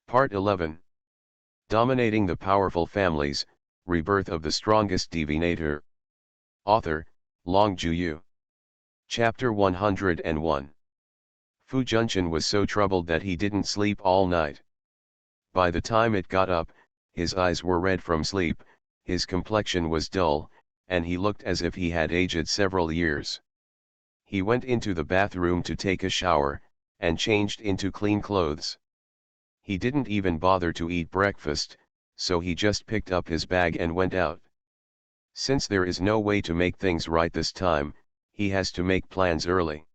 Part 11. Dominating the Powerful Families, Rebirth of the Strongest Divinator. Author, Long Juyu. Chapter 101. Fu Junchen was so troubled that he didn't sleep all night. By the time it got up, his eyes were red from sleep, his complexion was dull, and he looked as if he had aged several years. He went into the bathroom to take a shower, and changed into clean clothes. He didn't even bother to eat breakfast, so he just picked up his bag and went out. Since there is no way to make things right this time, he has to make plans early.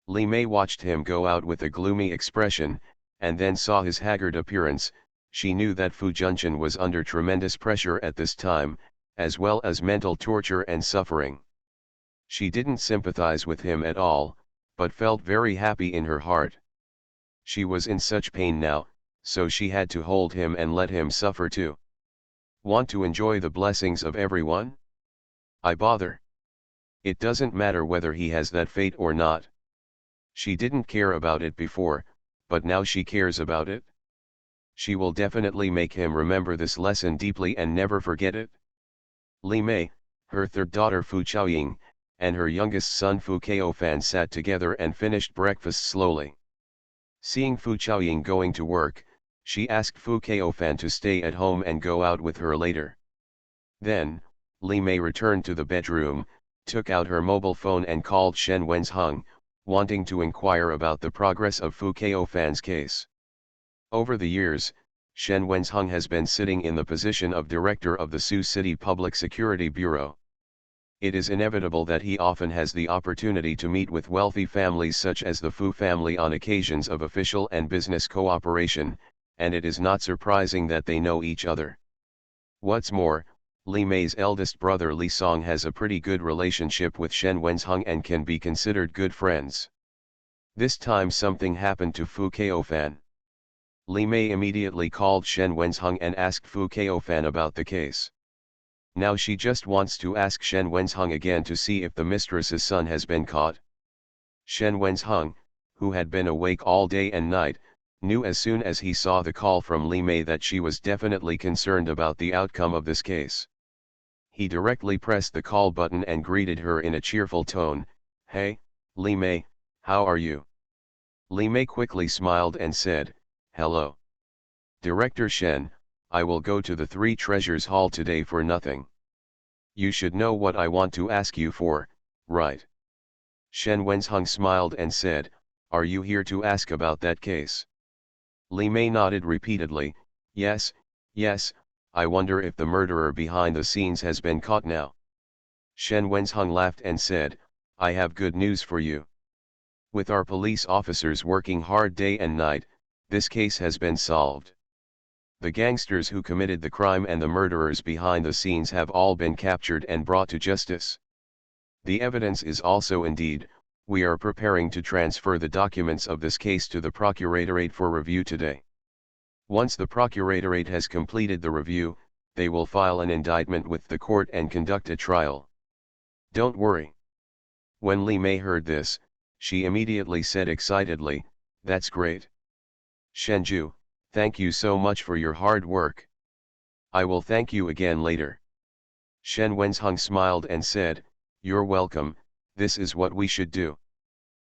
Li Mei watched him go out with a gloomy expression, and then saw his haggard appearance. She knew that Fu Junchen was under tremendous pressure at this time, as well as mental torture and suffering. She didn't sympathize with him at all, but felt very happy in her heart. She was in such pain now, so she had to hold him and let him suffer too. Want to enjoy the blessings of everyone? I bother. It doesn't matter whether he has that fate or not. She didn't care about it before, but now she cares about it. She will definitely make him remember this lesson deeply and never forget it. Li Mei, her third daughter Fu Chaoying, and her youngest son Fu Kaofan sat together and finished breakfast slowly. Seeing Fu Chaoying going to work, she asked Fu Kaofan to stay at home and go out with her later. Then, Li Mei returned to the bedroom, took out her mobile phone and called Shen Wenzheng, wanting to inquire about the progress of Fu Kaofan's case. Over the years, Shen Wenzheng has been sitting in the position of director of the Sioux City Public Security Bureau. It is inevitable that he often has the opportunity to meet with wealthy families such as the Fu family on occasions of official and business cooperation, and it is not surprising that they know each other. What's more, Li Mei's eldest brother Li Song has a pretty good relationship with Shen Wenzheng and can be considered good friends. This time something happened to Fu Kaofan. Li Mei immediately called Shen Wenzheng and asked Fu Kaofan about the case. Now she just wants to ask Shen Wenzheng again to see if the mistress's son has been caught. Shen Wenzheng, who had been awake all day and night, knew as soon as he saw the call from Li Mei that she was definitely concerned about the outcome of this case. He directly pressed the call button and greeted her in a cheerful tone. "Hey, Li Mei, how are you?" Li Mei quickly smiled and said, "Hello. Director Shen, I will go to the Three Treasures Hall today for nothing. You should know what I want to ask you for, right?" Shen Wenzheng smiled and said, "Are you here to ask about that case?" Li Mei nodded repeatedly, yes, I wonder if the murderer behind the scenes has been caught now." Shen Wenzheng laughed and said, "I have good news for you. With our police officers working hard day and night, this case has been solved. The gangsters who committed the crime and the murderers behind the scenes have all been captured and brought to justice. The evidence is also indeed, we are preparing to transfer the documents of this case to the Procuratorate for review today. Once the Procuratorate has completed the review, they will file an indictment with the court and conduct a trial. Don't worry." When Li Mei heard this, she immediately said excitedly, "That's great. Shenju, thank you so much for your hard work. I will thank you again later." Shen Wenzheng smiled and said, "You're welcome, this is what we should do."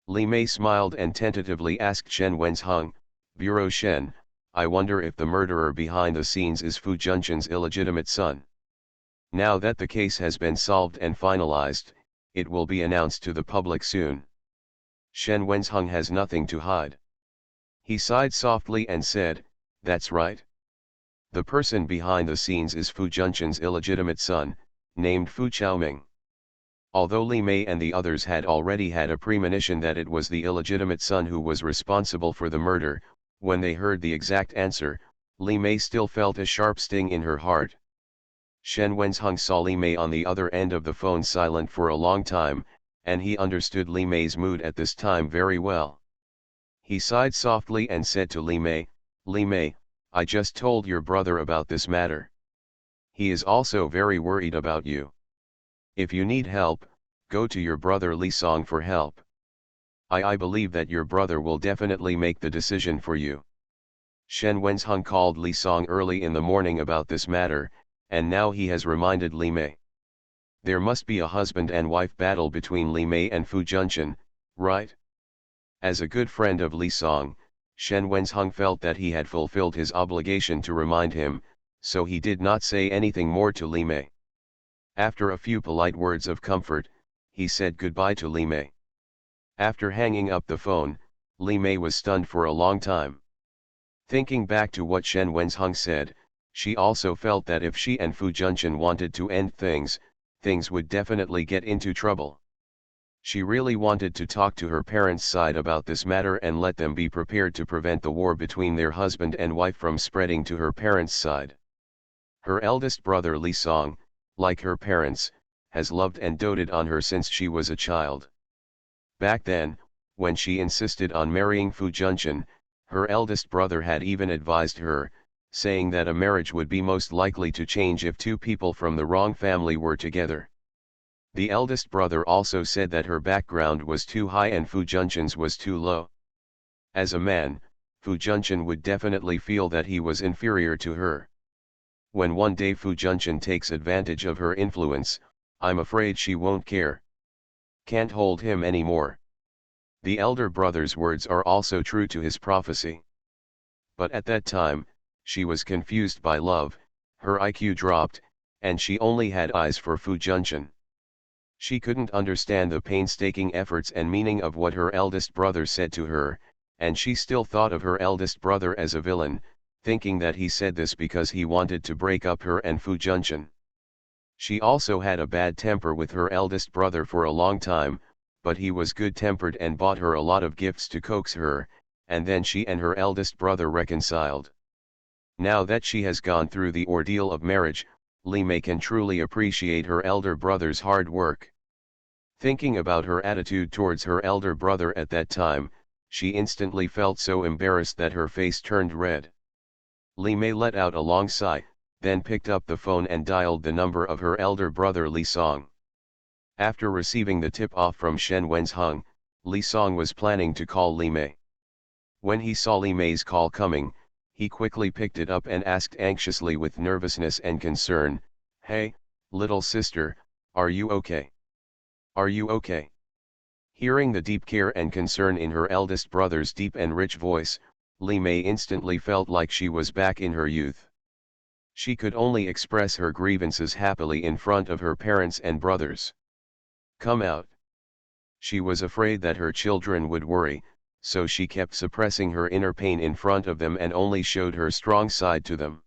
Li Mei smiled and tentatively asked Shen Wenzheng, "Bureau Shen, I wonder if the murderer behind the scenes is Fu Junchen's illegitimate son. Now that the case has been solved and finalized, it will be announced to the public soon." Shen Wenzheng has nothing to hide. He sighed softly and said, "That's right. The person behind the scenes is Fu Junchen's illegitimate son, named Fu Chaoming." Although Li Mei and the others had already had a premonition that it was the illegitimate son who was responsible for the murder, when they heard the exact answer, Li Mei still felt a sharp sting in her heart. Shen Wenzheng saw Li Mei on the other end of the phone silent for a long time, and he understood Li Mei's mood at this time very well. He sighed softly and said to Li Mei, "Li Mei, I just told your brother about this matter. He is also very worried about you. If you need help, go to your brother Li Song for help. I believe that your brother will definitely make the decision for you." Shen Wenzheng called Li Song early in the morning about this matter, and now he has reminded Li Mei. There must be a husband and wife battle between Li Mei and Fu Junqian, right? As a good friend of Li Song, Shen Wenzheng felt that he had fulfilled his obligation to remind him, so he did not say anything more to Li Mei. After a few polite words of comfort, he said goodbye to Li Mei. After hanging up the phone, Li Mei was stunned for a long time. Thinking back to what Shen Wenzheng said, she also felt that if she and Fu Junqian wanted to end things, things would definitely get into trouble. She really wanted to talk to her parents' side about this matter and let them be prepared to prevent the war between their husband and wife from spreading to her parents' side. Her eldest brother Li Song, like her parents, has loved and doted on her since she was a child. Back then, when she insisted on marrying Fu Junqian, her eldest brother had even advised her, saying that a marriage would be most likely to change if two people from the wrong family were together. The eldest brother also said that her background was too high and Fu Junqian's was too low. As a man, Fu Junqian would definitely feel that he was inferior to her. When one day Fu Junqian takes advantage of her influence, I'm afraid she won't care. Can't hold him anymore. The elder brother's words are also true to his prophecy. But at that time, she was confused by love, her IQ dropped, and she only had eyes for Fu Junqian. She couldn't understand the painstaking efforts and meaning of what her eldest brother said to her, and she still thought of her eldest brother as a villain, thinking that he said this because he wanted to break up her and Fu Junqian. She also had a bad temper with her eldest brother for a long time, but he was good-tempered and bought her a lot of gifts to coax her, and then she and her eldest brother reconciled. Now that she has gone through the ordeal of marriage, Li Mei can truly appreciate her elder brother's hard work. Thinking about her attitude towards her elder brother at that time, she instantly felt so embarrassed that her face turned red. Li Mei let out a long sigh, then picked up the phone and dialed the number of her elder brother Li Song. After receiving the tip-off from Shen Wenzheng, Li Song was planning to call Li Mei. When he saw Li Mei's call coming, he quickly picked it up and asked anxiously with nervousness and concern, "Hey, little sister, are you okay? Are you okay?" Hearing the deep care and concern in her eldest brother's deep and rich voice, Li Mei instantly felt like she was back in her youth. She could only express her grievances happily in front of her parents and brothers. Come out. She was afraid that her children would worry, so she kept suppressing her inner pain in front of them and only showed her strong side to them.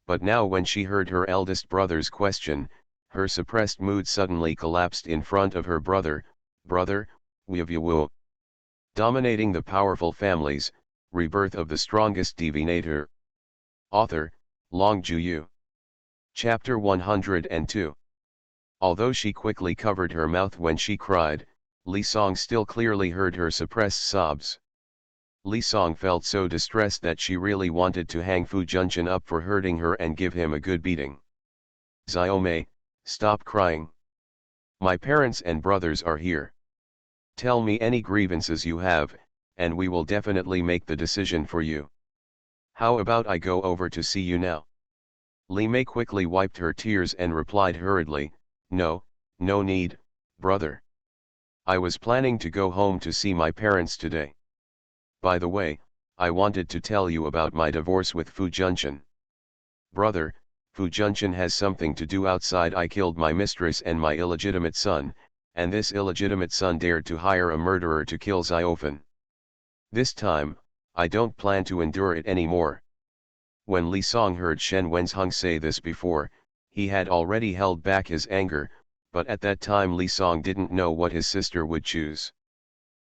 But now when she heard her eldest brother's question, her suppressed mood suddenly collapsed in front of her brother. "Brother, Wu. Dominating the Powerful Families, Rebirth of the Strongest Divinator. Author, Long Juyu. Chapter 102. Although she quickly covered her mouth when she cried, Li Song still clearly heard her suppressed sobs. Li Song felt so distressed that she really wanted to hang Fu Junqian up for hurting her and give him a good beating. "Xiaomei, stop crying. My parents and brothers are here. Tell me any grievances you have, and we will definitely make the decision for you. How about I go over to see you now?" Li Mei quickly wiped her tears and replied hurriedly, No need, brother. I was planning to go home to see my parents today. By the way, I wanted to tell you about my divorce with Fu Junqian. Brother, Fu Junqian has something to do outside. I killed my mistress and my illegitimate son, and this illegitimate son dared to hire a murderer to kill Xiaofan. This time, I don't plan to endure it anymore. When Li Song heard Shen Wenzheng say this before, he had already held back his anger, but at that time Li Song didn't know what his sister would choose.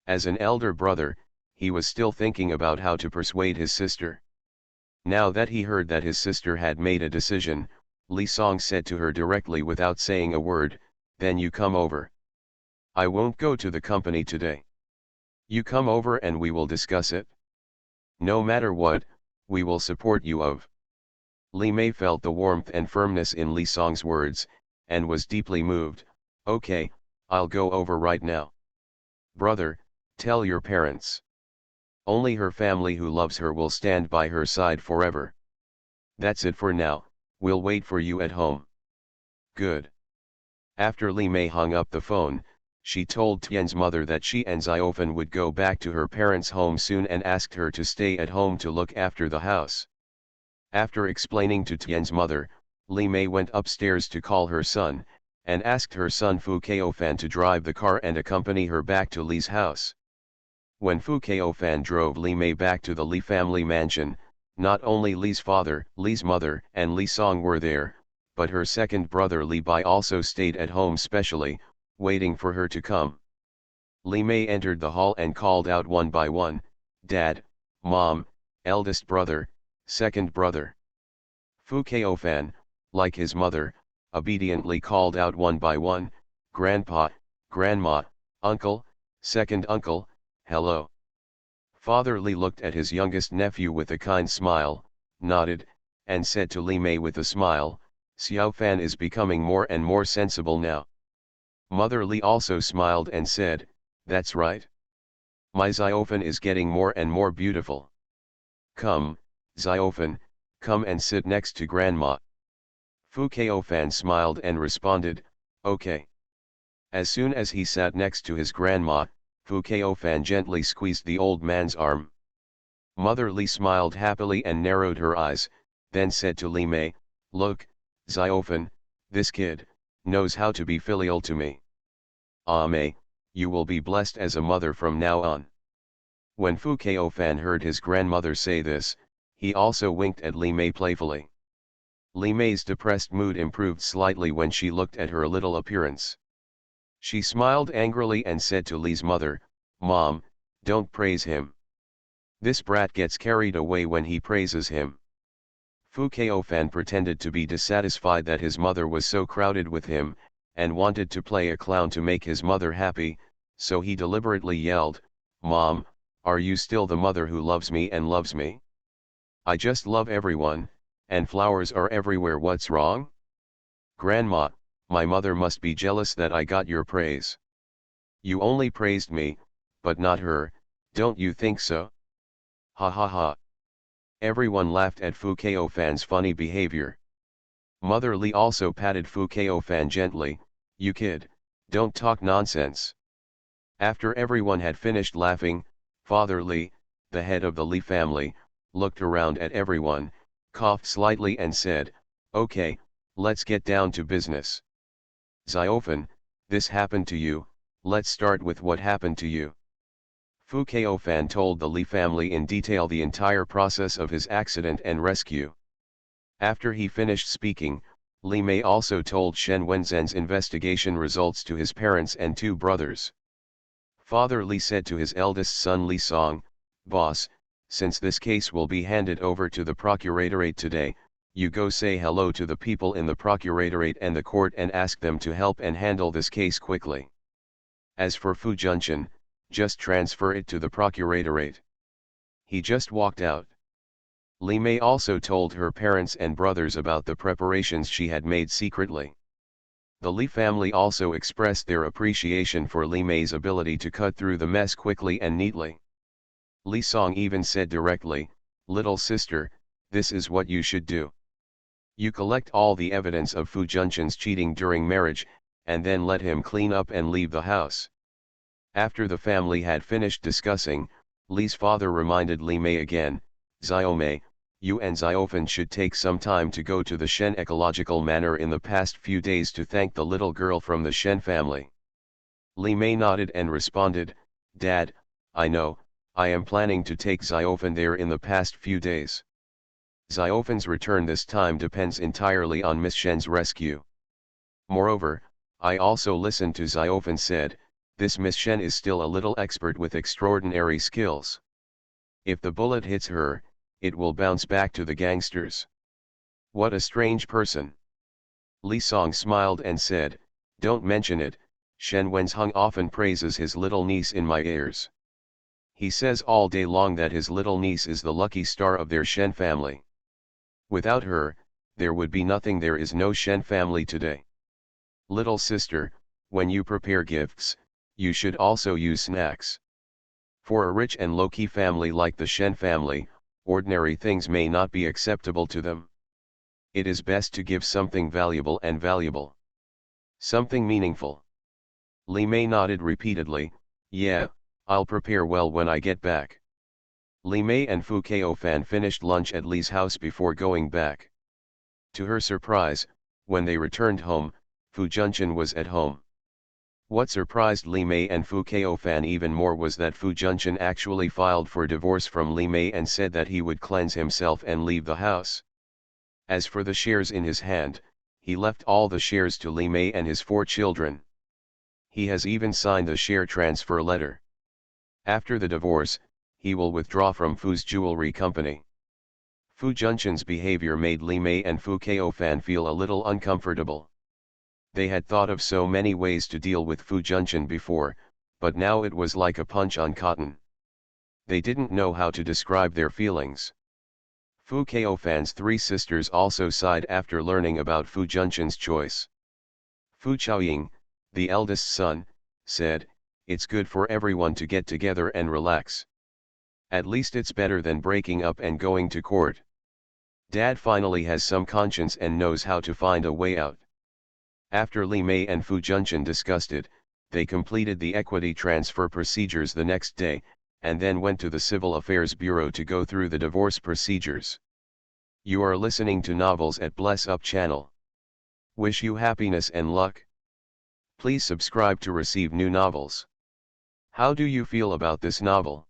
As an elder brother, he was still thinking about how to persuade his sister. Now that he heard that his sister had made a decision, Li Song said to her directly without saying a word, "Then you come over. I won't go to the company today. You come over and we will discuss it. No matter what, we will support you of." Li Mei felt the warmth and firmness in Li Song's words, and was deeply moved. "Okay, I'll go over right now. Brother, tell your parents." Only her family who loves her will stand by her side forever. That's it for now, we'll wait for you at home. Good. After Li Mei hung up the phone, she told Tian's mother that she and Xiaofan would go back to her parents' home soon and asked her to stay at home to look after the house. After explaining to Tian's mother, Li Mei went upstairs to call her son, and asked her son Fu Keofan to drive the car and accompany her back to Li's house. When Fu Keofan drove Li Mei back to the Li family mansion, not only Li's father, Li's mother, and Li Song were there, but her second brother Li Bai also stayed at home specially, waiting for her to come. Li Mei entered the hall and called out one by one, "Dad, Mom, eldest brother, second brother." Fu Keofan, like his mother, obediently called out one by one, "Grandpa, Grandma, Uncle, second uncle, hello." Father Li looked at his youngest nephew with a kind smile, nodded, and said to Li Mei with a smile, "Xiaofan is becoming more and more sensible now." Mother Li also smiled and said, "That's right. My Xiaofan is getting more and more beautiful. Come, Xiaofan, come and sit next to Grandma." Fu Keofan smiled and responded, "Okay." As soon as he sat next to his grandma, Fu Keofan gently squeezed the old man's arm. Mother Li smiled happily and narrowed her eyes, then said to Li Mei, "Look, Xiaofan, this kid knows how to be filial to me. Ah Mei, you will be blessed as a mother from now on." When Fu Keofan heard his grandmother say this, he also winked at Li Mei playfully. Li Mei's depressed mood improved slightly when she looked at her little appearance. She smiled angrily and said to Li's mother, "Mom, don't praise him. This brat gets carried away when he praises him." Fu Keofan pretended to be dissatisfied that his mother was so crowded with him, and wanted to play a clown to make his mother happy, so he deliberately yelled, "Mom, are you still the mother who loves me and loves me? I just love everyone, and flowers are everywhere. What's wrong? Grandma, my mother must be jealous that I got your praise. You only praised me, but not her, don't you think so?" Ha ha ha. Everyone laughed at Fu Keofan's funny behavior. Mother Li also patted Fu Keofan gently, "You kid, don't talk nonsense." After everyone had finished laughing, Father Li, the head of the Li family, looked around at everyone, coughed slightly and said, "Okay, let's get down to business. Xiaofan, this happened to you, let's start with what happened to you." Fu Keofan told the Li family in detail the entire process of his accident and rescue. After he finished speaking, Li Mei also told Shen Wenzhen's investigation results to his parents and two brothers. Father Li said to his eldest son Li Song, "Boss, since this case will be handed over to the procuratorate today, you go say hello to the people in the procuratorate and the court and ask them to help and handle this case quickly. As for Fu Junchen, just transfer it to the procuratorate." He just walked out. Li Mei also told her parents and brothers about the preparations she had made secretly. The Li family also expressed their appreciation for Li Mei's ability to cut through the mess quickly and neatly. Li Song even said directly, "Little sister, this is what you should do. You collect all the evidence of Fu Junchen's cheating during marriage, and then let him clean up and leave the house." After the family had finished discussing, Li's father reminded Li Mei again, "Xiaomei, you and Xiaofan should take some time to go to the Shen ecological manor in the past few days to thank the little girl from the Shen family." Li Mei nodded and responded, "Dad, I know, I am planning to take Xiaofan there in the past few days. Xiaofan's return this time depends entirely on Miss Shen's rescue. Moreover, I also listened to Xiaofan said, this Miss Shen is still a little expert with extraordinary skills. If the bullet hits her, it will bounce back to the gangsters. What a strange person." Li Song smiled and said, "Don't mention it, Shen Wenzheng often praises his little niece in my ears. He says all day long that his little niece is the lucky star of their Shen family. Without her, there would be nothing. There is no Shen family today. Little sister, when you prepare gifts, you should also use snacks." For a rich and low-key family like the Shen family, ordinary things may not be acceptable to them. It is best to give something valuable and valuable. Something meaningful. Li Mei nodded repeatedly. Yeah, I'll prepare well when I get back. Li Mei and Fu Keofan finished lunch at Li's house before going back. To her surprise, when they returned home, Fu Junchen was at home. What surprised Li Mei and Fu Keofan even more was that Fu Junchen actually filed for divorce from Li Mei and said that he would cleanse himself and leave the house. As for the shares in his hand, he left all the shares to Li Mei and his 4 children. He has even signed the share transfer letter. After the divorce, he will withdraw from Fu's jewelry company. Fu Junchen's behavior made Li Mei and Fu Keofan feel a little uncomfortable. They had thought of so many ways to deal with Fu Junchen before, but now it was like a punch on cotton. They didn't know how to describe their feelings. Fu Keofan's 3 sisters also sighed after learning about Fu Junchen's choice. Fu Chaoying, the eldest son, said, "It's good for everyone to get together and relax. At least it's better than breaking up and going to court. Dad finally has some conscience and knows how to find a way out." After Li Mei and Fu Junchen discussed it, they completed the equity transfer procedures the next day, and then went to the Civil Affairs Bureau to go through the divorce procedures. You are listening to Novels at Bless Up channel. Wish you happiness and luck. Please subscribe to receive new novels. How do you feel about this novel?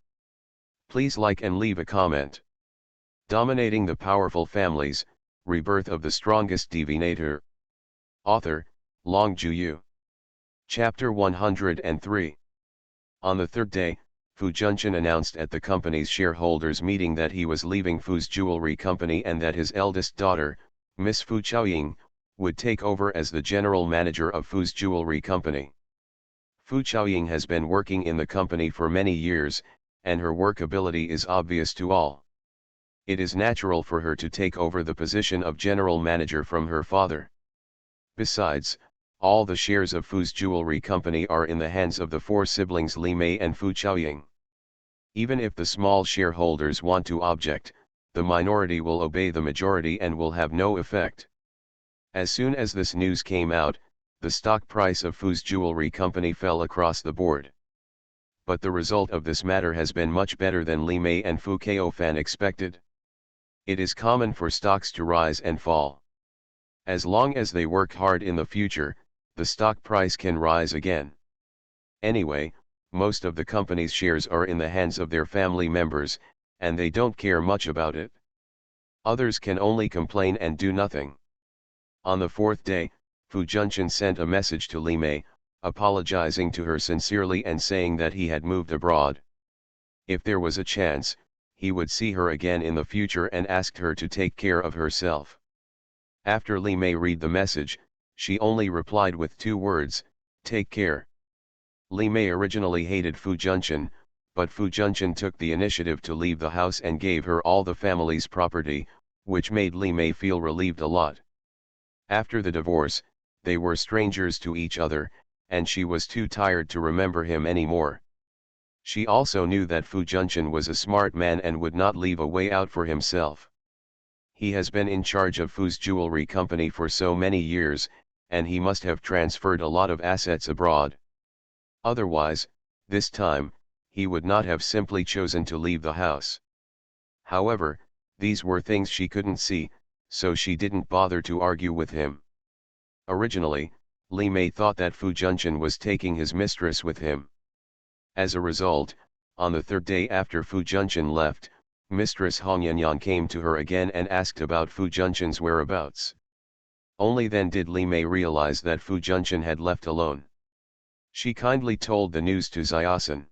Please like and leave a comment. Dominating the Powerful Families, Rebirth of the Strongest Divinator. Author, Long Juyu. Chapter 103. On the 3rd day, Fu Junchen announced at the company's shareholders meeting that he was leaving Fu's jewelry company and that his eldest daughter, Miss Fu Chaoying, would take over as the general manager of Fu's jewelry company. Fu Chaoying has been working in the company for many years, and her work ability is obvious to all. It is natural for her to take over the position of general manager from her father. Besides, all the shares of Fu's jewelry company are in the hands of the 4 siblings Li Mei and Fu Chaoying. Even if the small shareholders want to object, the minority will obey the majority and will have no effect. As soon as this news came out, the stock price of Fu's jewelry company fell across the board. But the result of this matter has been much better than Li Mei and Fu Keofan expected. It is common for stocks to rise and fall. As long as they work hard in the future, the stock price can rise again. Anyway, most of the company's shares are in the hands of their family members, and they don't care much about it. Others can only complain and do nothing. On the 4th day, Fu Junchen sent a message to Li Mei, apologizing to her sincerely and saying that he had moved abroad. If there was a chance, he would see her again in the future and asked her to take care of herself. After Li Mei read the message, she only replied with 2 words, "Take care." Li Mei originally hated Fu Junchen, but Fu Junchen took the initiative to leave the house and gave her all the family's property, which made Li Mei feel relieved a lot. After the divorce, they were strangers to each other, and she was too tired to remember him anymore. She also knew that Fu Junchen was a smart man and would not leave a way out for himself. He has been in charge of Fu's jewelry company for so many years, and he must have transferred a lot of assets abroad. Otherwise, this time, he would not have simply chosen to leave the house. However, these were things she couldn't see, so she didn't bother to argue with him. Originally, Li Mei thought that Fu Junchen was taking his mistress with him. As a result, on the 3rd day after Fu Junchen left, Mistress Hong Yanyan came to her again and asked about Fu Junchen's whereabouts. Only then did Li Mei realize that Fu Junchen had left alone. She kindly told the news to Xiaosan.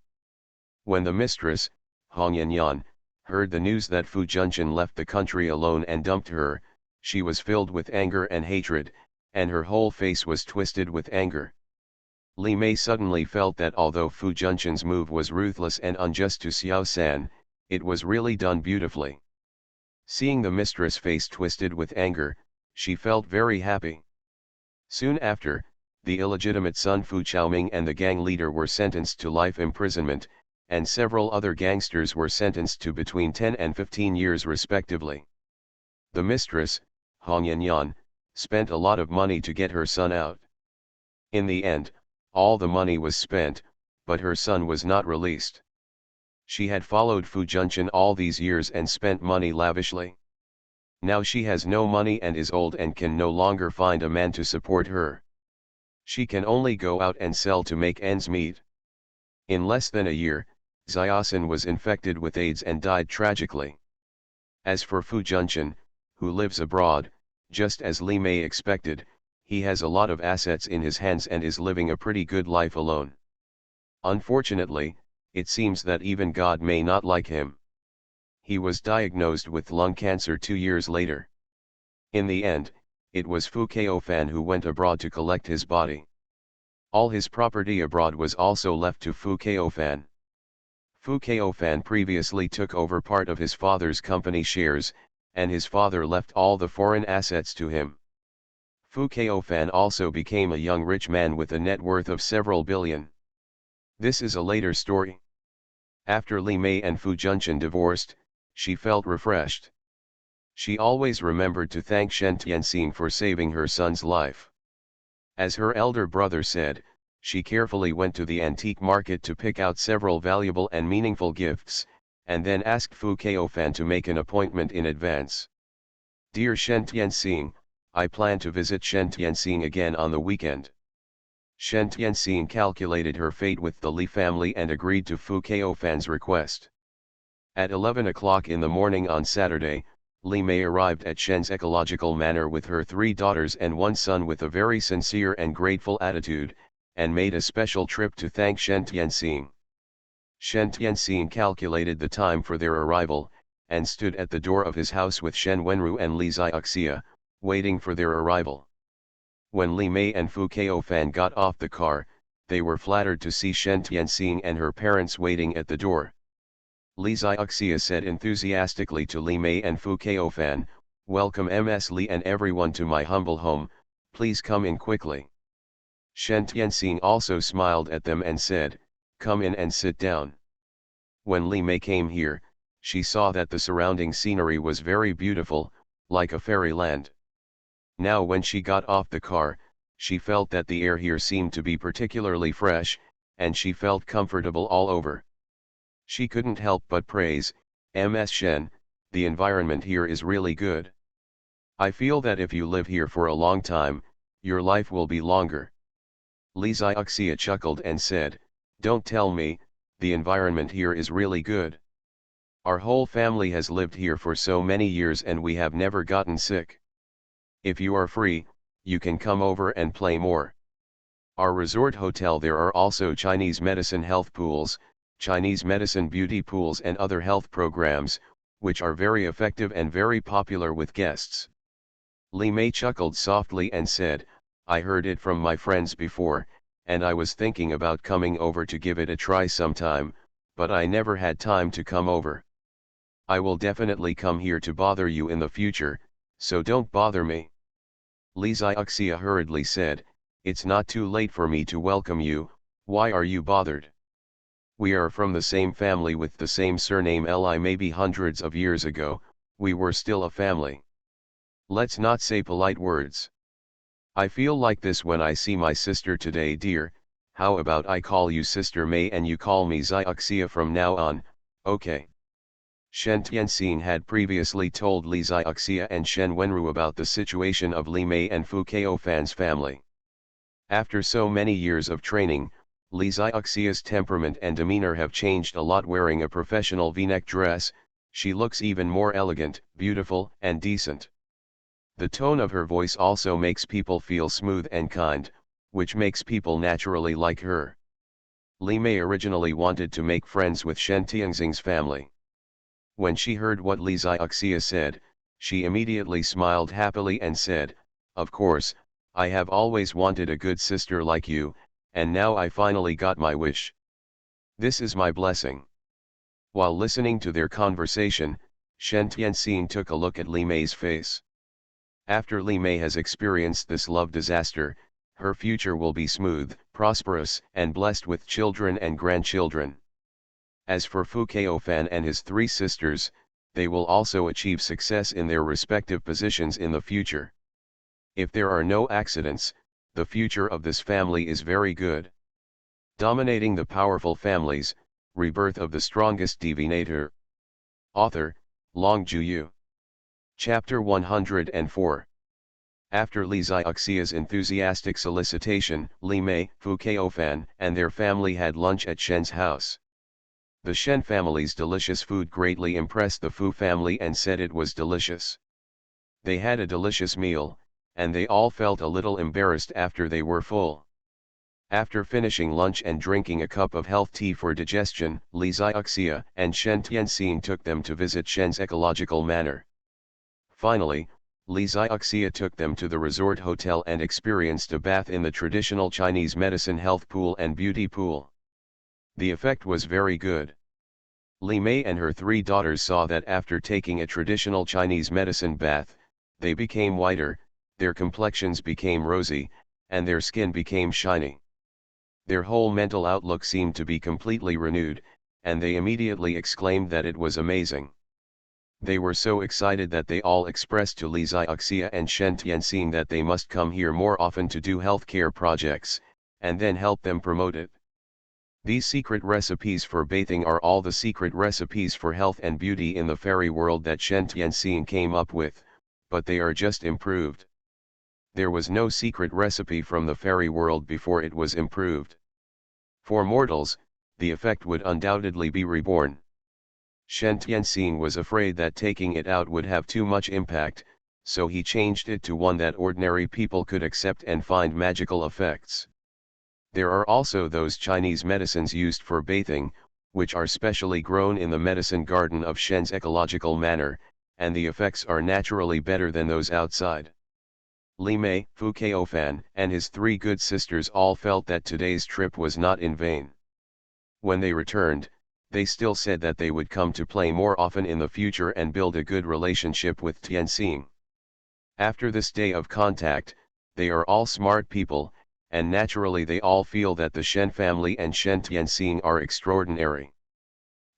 When the mistress, Hong Yanyan, heard the news that Fu Junchen left the country alone and dumped her, she was filled with anger and hatred, and her whole face was twisted with anger. Li Mei suddenly felt that although Fu Junchen's move was ruthless and unjust to Xiaosan, it was really done beautifully. Seeing the mistress' face twisted with anger, she felt very happy. Soon after, the illegitimate son Fu Chaoming and the gang leader were sentenced to life imprisonment, and several other gangsters were sentenced to between 10 and 15 years respectively. The mistress, Hong Yanyan, spent a lot of money to get her son out. In the end, all the money was spent, but her son was not released. She had followed Fu Junchen all these years and spent money lavishly. Now she has no money and is old and can no longer find a man to support her. She can only go out and sell to make ends meet. In less than a year, Xiaosan was infected with AIDS and died tragically. As for Fu Junchen, who lives abroad, just as Li Mei expected, he has a lot of assets in his hands and is living a pretty good life alone. Unfortunately, it seems that even God may not like him. He was diagnosed with lung cancer 2 years later. In the end, it was Fu Keofan who went abroad to collect his body. All his property abroad was also left to Fu Keofan. Fu Keofan previously took over part of his father's company shares, and his father left all the foreign assets to him. Fu Keofan also became a young rich man with a net worth of several billion. This is a later story. After Li Mei and Fu Junchen divorced, she felt refreshed. She always remembered to thank Shen Tianxing for saving her son's life. As her elder brother said, she carefully went to the antique market to pick out several valuable and meaningful gifts, and then asked Fu Keofan to make an appointment in advance. Dear Shen Tianxing, I plan to visit Shen Tianxing again on the weekend. Shen Tianxing calculated her fate with the Li family and agreed to Fu Keofan's request. At 11 o'clock in the morning on Saturday, Li Mei arrived at Shen's ecological manor with her 3 daughters and 1 son with a very sincere and grateful attitude, and made a special trip to thank Shen Tianxing. Shen Tianxing calculated the time for their arrival, and stood at the door of his house with Shen Wenru and Li Xiaoxia, waiting for their arrival. When Li Mei and Fu Keofan got off the car, they were flattered to see Shen Tianxing and her parents waiting at the door. Li Xiaoxia said enthusiastically to Li Mei and Fu Keofan, "Welcome Ms. Li and everyone to my humble home, please come in quickly." Shen Tianxing also smiled at them and said, "Come in and sit down." When Li Mei came here, she saw that the surrounding scenery was very beautiful, like a fairyland. Now when she got off the car, she felt that the air here seemed to be particularly fresh, and she felt comfortable all over. She couldn't help but praise, "Ms. Shen, the environment here is really good. I feel that if you live here for a long time, your life will be longer." Li Xiaoxia chuckled and said, "Don't tell me, the environment here is really good. Our whole family has lived here for so many years and we have never gotten sick. If you are free, you can come over and play more. Our resort hotel there are also Chinese medicine health pools, Chinese medicine beauty pools and other health programs, which are very effective and very popular with guests." Li Mei chuckled softly and said, "I heard it from my friends before, and I was thinking about coming over to give it a try sometime, but I never had time to come over. I will definitely come here to bother you in the future, so don't bother me." Li Xiaoxia hurriedly said, "It's not too late for me to welcome you, why are you bothered? We are from the same family with the same surname Li. Maybe hundreds of years ago, we were still a family. Let's not say polite words. I feel like this when I see my sister today dear, how about I call you Sister Mei and you call me Xiaoxia from now on, okay?" Shen Tianxing had previously told Li Xiaoxia and Shen Wenru about the situation of Li Mei and Fu Keofan's family. After so many years of training, Li Xiaoxia's temperament and demeanor have changed a lot. Wearing a professional v-neck dress, she looks even more elegant, beautiful, and decent. The tone of her voice also makes people feel smooth and kind, which makes people naturally like her. Li Mei originally wanted to make friends with Shen Tianxing's family. When she heard what Li Xiaoxia said, she immediately smiled happily and said, "Of course, I have always wanted a good sister like you, and now I finally got my wish. This is my blessing." While listening to their conversation, Shen Tianxing took a look at Li Mei's face. After Li Mei has experienced this love disaster, her future will be smooth, prosperous, and blessed with children and grandchildren. As for Fu Keofan and his three sisters, they will also achieve success in their respective positions in the future. If there are no accidents, the future of this family is very good. Dominating the Powerful Families, Rebirth of the Strongest Divinator. Author, Long Juyu. Chapter 104. After Li Xiaoxia's enthusiastic solicitation, Li Mei, Fu Keofan, and their family had lunch at Shen's house. The Shen family's delicious food greatly impressed the Fu family and said it was delicious. They had a delicious meal, and they all felt a little embarrassed after they were full. After finishing lunch and drinking a cup of health tea for digestion, Li Xiaoxia and Shen Tianxing took them to visit Shen's ecological manor. Finally, Li Xiaoxia took them to the resort hotel and experienced a bath in the traditional Chinese medicine health pool and beauty pool. The effect was very good. Li Mei and her three daughters saw that after taking a traditional Chinese medicine bath, they became whiter, their complexions became rosy, and their skin became shiny. Their whole mental outlook seemed to be completely renewed, and they immediately exclaimed that it was amazing. They were so excited that they all expressed to Li Xiaoxia and Shen Tianxing that they must come here more often to do healthcare projects, and then help them promote it. These secret recipes for bathing are all the secret recipes for health and beauty in the fairy world that Shen Tianxing came up with, but they are just improved. There was no secret recipe from the fairy world before it was improved. For mortals, the effect would undoubtedly be reborn. Shen Tianxing was afraid that taking it out would have too much impact, so he changed it to one that ordinary people could accept and find magical effects. There are also those Chinese medicines used for bathing, which are specially grown in the medicine garden of Shen's ecological manor, and the effects are naturally better than those outside. Li Mei, Fu Keofan, and his three good sisters all felt that today's trip was not in vain. When they returned, they still said that they would come to play more often in the future and build a good relationship with Tianxing. After this day of contact, they are all smart people, and naturally they all feel that the Shen family and Shen Tianxing are extraordinary.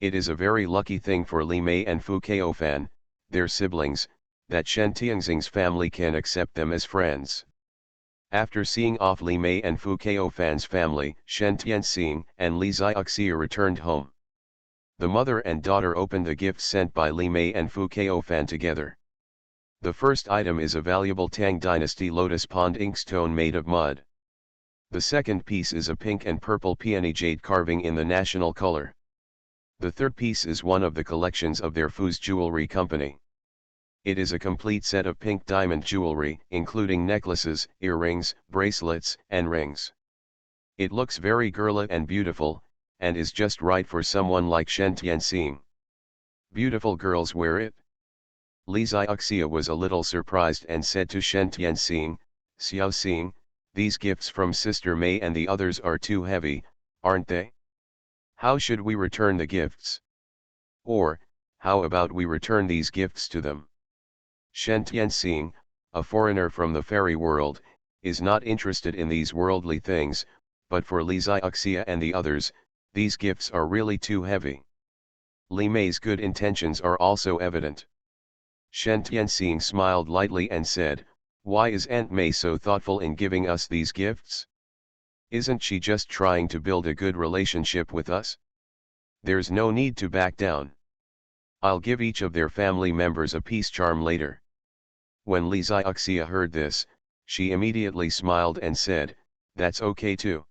It is a very lucky thing for Li Mei and Fu Keofan, their siblings, that Shen Tianxing's family can accept them as friends. After seeing off Li Mei and Fu Keofan's family, Shen Tianxing and Li Xiaoxia returned home. The mother and daughter opened the gifts sent by Li Mei and Fu Keofan together. The first item is a valuable Tang Dynasty lotus pond inkstone made of mud. The second piece is a pink and purple peony jade carving in the national color. The third piece is one of the collections of their Fu's jewelry company. It is a complete set of pink diamond jewelry, including necklaces, earrings, bracelets, and rings. It looks very girly and beautiful, and is just right for someone like Shen Tianxing. Beautiful girls wear it. Li Xiaoxia was a little surprised and said to Shen Tianxing, "Xiaoxing, these gifts from Sister Mei and the others are too heavy, aren't they? How should we return the gifts? Or, how about we return these gifts to them?" Shen Tianxing, a foreigner from the fairy world, is not interested in these worldly things, but for Li Xiaoxia and the others, these gifts are really too heavy. Li Mei's good intentions are also evident. Shen Tianxing smiled lightly and said, "Why is Aunt Mei so thoughtful in giving us these gifts? Isn't she just trying to build a good relationship with us? There's no need to back down. I'll give each of their family members a peace charm later." When Li Xiaoxia heard this, she immediately smiled and said, "That's okay too."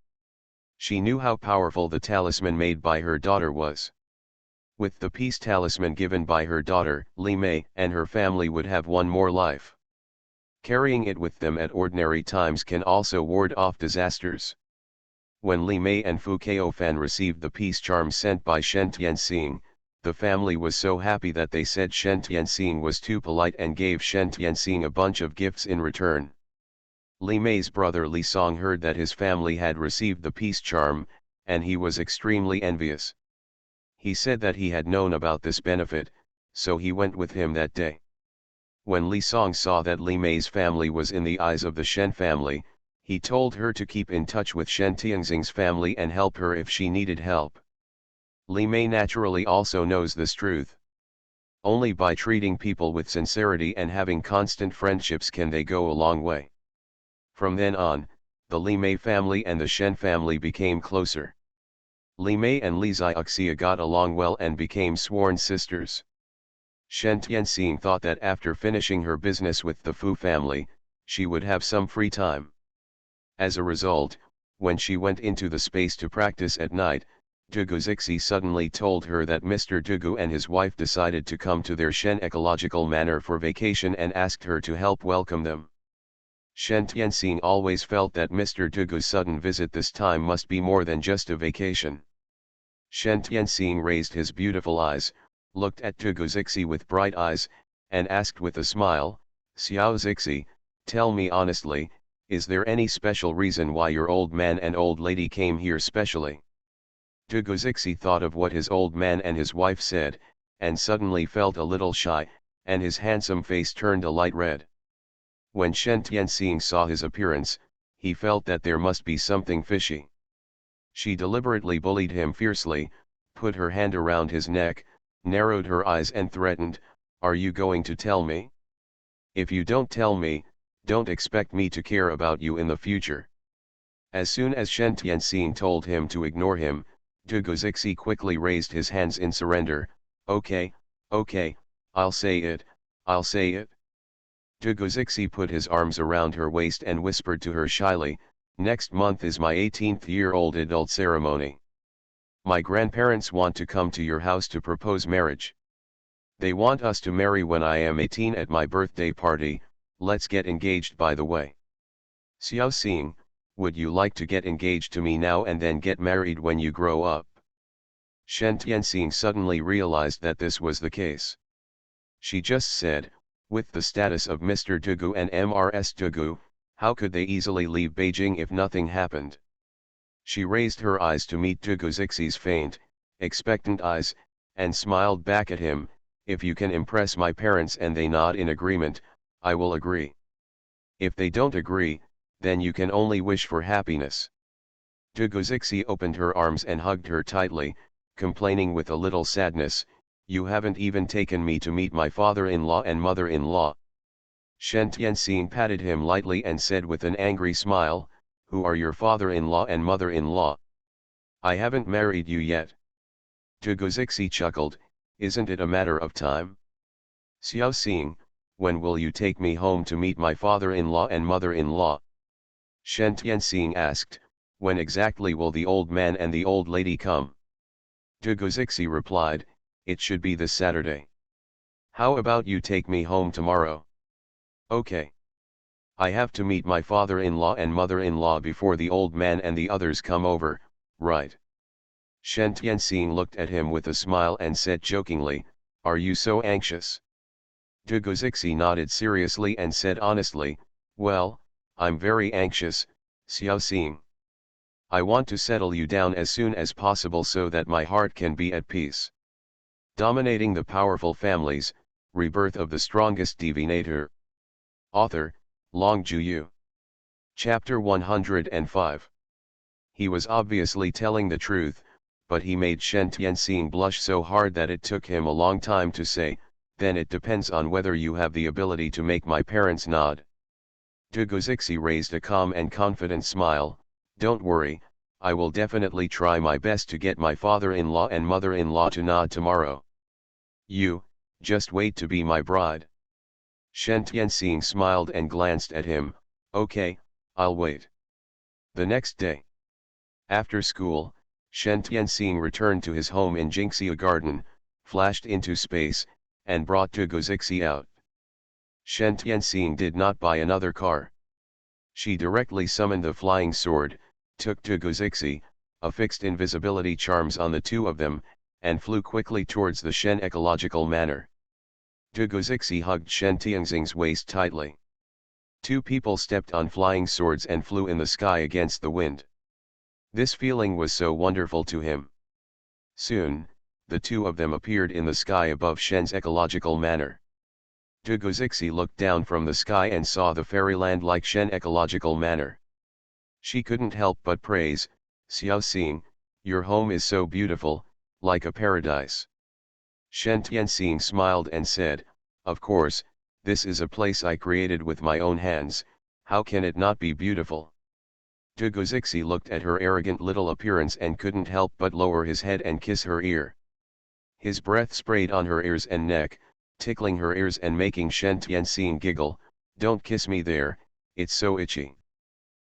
She knew how powerful the talisman made by her daughter was. With the peace talisman given by her daughter, Li Mei and her family would have one more life. Carrying it with them at ordinary times can also ward off disasters. When Li Mei and Fu Keofan received the peace charm sent by Shen Tianxing, the family was so happy that they said Shen Tianxing was too polite and gave Shen Tianxing a bunch of gifts in return. Li Mei's brother Li Song heard that his family had received the peace charm, and he was extremely envious. He said that he had known about this benefit, so he went with him that day. When Li Song saw that Li Mei's family was in the eyes of the Shen family, he told her to keep in touch with Shen Tianxing's family and help her if she needed help. Li Mei naturally also knows this truth. Only by treating people with sincerity and having constant friendships can they go a long way. From then on, the Li Mei family and the Shen family became closer. Li Mei and Li Xiaoxia got along well and became sworn sisters. Shen Tianxing thought that after finishing her business with the Fu family, she would have some free time. As a result, when she went into the space to practice at night, Dugu Zixi suddenly told her that Mr. Dugu and his wife decided to come to their Shen ecological manor for vacation and asked her to help welcome them. Shen Tianxing always felt that Mr. Dugu's sudden visit this time must be more than just a vacation. Shen Tianxing raised his beautiful eyes, looked at Dugu Zixi with bright eyes, and asked with a smile, "Xiao Zixi, tell me honestly, is there any special reason why your old man and old lady came here specially?" Dugu Zixi thought of what his old man and his wife said, and suddenly felt a little shy, and his handsome face turned a light red. When Shen Tianxing saw his appearance, he felt that there must be something fishy. She deliberately bullied him fiercely, put her hand around his neck, narrowed her eyes and threatened, "Are you going to tell me? If you don't tell me, don't expect me to care about you in the future." As soon as Shen Tianxing told him to ignore him, Dugu Zixi quickly raised his hands in surrender. Okay, I'll say it, I'll say it." Dugu Zixi put his arms around her waist and whispered to her shyly, "Next month is my 18th-year-old adult ceremony. My grandparents want to come to your house to propose marriage. They want us to marry when I am 18 at my birthday party. Let's get engaged by the way. Xiao Xing, would you like to get engaged to me now and then get married when you grow up?" Shen Tianxing suddenly realized that this was the case. She just said, with the status of Mr. Dugu and Mrs. Dugu, how could they easily leave Beijing if nothing happened? She raised her eyes to meet Dugu Zixi's faint, expectant eyes, and smiled back at him, "If you can impress my parents and they nod in agreement, I will agree. If they don't agree, then you can only wish for happiness." Dugu Zixi opened her arms and hugged her tightly, complaining with a little sadness, "You haven't even taken me to meet my father-in-law and mother-in-law." Shen Tianxing patted him lightly and said with an angry smile, "Who are your father-in-law and mother-in-law? I haven't married you yet." Dugu Zixi chuckled, "Isn't it a matter of time? Xiao Xing, when will you take me home to meet my father-in-law and mother-in-law?" Shen Tianxing asked, "When exactly will the old man and the old lady come?" Dugu Zixi replied, "It should be this Saturday. How about you take me home tomorrow?" "Okay. I have to meet my father-in-law and mother-in-law before the old man and the others come over, right?" Shen Tianxing looked at him with a smile and said jokingly, "Are you so anxious?" Dugu Zixi nodded seriously and said honestly, "Well, I'm very anxious, Xiao Xing. I want to settle you down as soon as possible so that my heart can be at peace." Dominating the Powerful Families, Rebirth of the Strongest Divinator. Author, Long Juyu. Chapter 105. He was obviously telling the truth, but he made Shen Tianxing blush so hard that it took him a long time to say, "Then it depends on whether you have the ability to make my parents nod." Dugu Zixi raised a calm and confident smile, "Don't worry, I will definitely try my best to get my father-in-law and mother-in-law to nod tomorrow. You, just wait to be my bride." Shen Tianxing smiled and glanced at him, "Okay, I'll wait." The next day, after school, Shen Tianxing returned to his home in Jingxia Garden, flashed into space, and brought Dugu Zixi out. Shen Tianxing did not buy another car. She directly summoned the flying sword, took Dugu Zixi, affixed invisibility charms on the two of them, and flew quickly towards the Shen ecological manor. Dugu Zixi hugged Shen Tianxing's waist tightly. Two people stepped on flying swords and flew in the sky against the wind. This feeling was so wonderful to him. Soon, the two of them appeared in the sky above Shen's ecological manor. Dugu Zixi looked down from the sky and saw the fairyland-like Shen ecological manor. She couldn't help but praise, "Xiao Xing, your home is so beautiful, like a paradise. Shen Tianxing smiled and said, "Of course, this is a place I created with my own hands, how can it not be beautiful?" Dugozixi looked at her arrogant little appearance and couldn't help but lower his head and kiss her ear. His breath sprayed on her ears and neck, tickling her ears and making Shen Tianxing giggle, "Don't kiss me there, it's so itchy."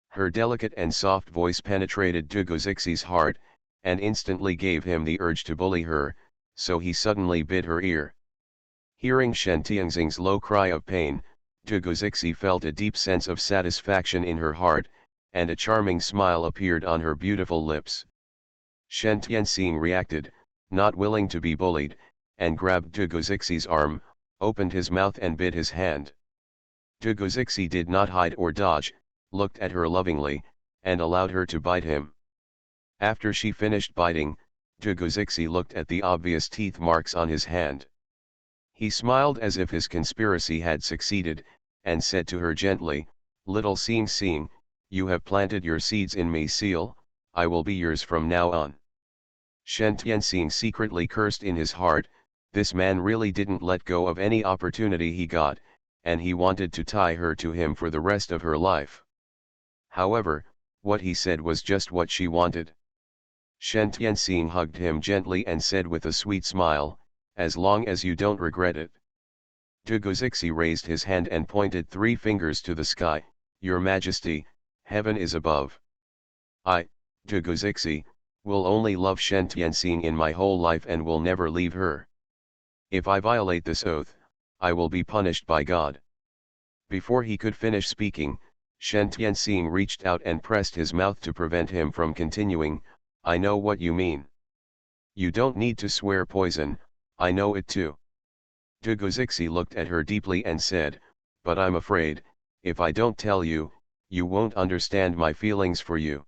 Her delicate and soft voice penetrated Dugozixi's heart, and instantly gave him the urge to bully her, so he suddenly bit her ear. Hearing Shen Tianxing's low cry of pain, Dugozixi felt a deep sense of satisfaction in her heart, and a charming smile appeared on her beautiful lips. Shen Tianxing reacted, not willing to be bullied, and grabbed Dugozixi's arm, opened his mouth and bit his hand. Dugozixi did not hide or dodge, looked at her lovingly, and allowed her to bite him. After she finished biting, Dugozixi looked at the obvious teeth marks on his hand. He smiled as if his conspiracy had succeeded, and said to her gently, "Little Xing Xing, you have planted your seeds in me, seal, I will be yours from now on." Shen Tianxing secretly cursed in his heart, this man really didn't let go of any opportunity he got, and he wanted to tie her to him for the rest of her life. However, what he said was just what she wanted. Shen Tianxing hugged him gently and said with a sweet smile, "As long as you don't regret it." Dugozixi raised his hand and pointed 3 fingers to the sky, "Your Majesty, heaven is above. I, Dugozixi, will only love Shen Tianxing in my whole life and will never leave her. If I violate this oath, I will be punished by God." Before he could finish speaking, Shen Tianxing reached out and pressed his mouth to prevent him from continuing, "I know what you mean. You don't need to swear poison, I know it too." Dugozixi looked at her deeply and said, "But I'm afraid, if I don't tell you, you won't understand my feelings for you."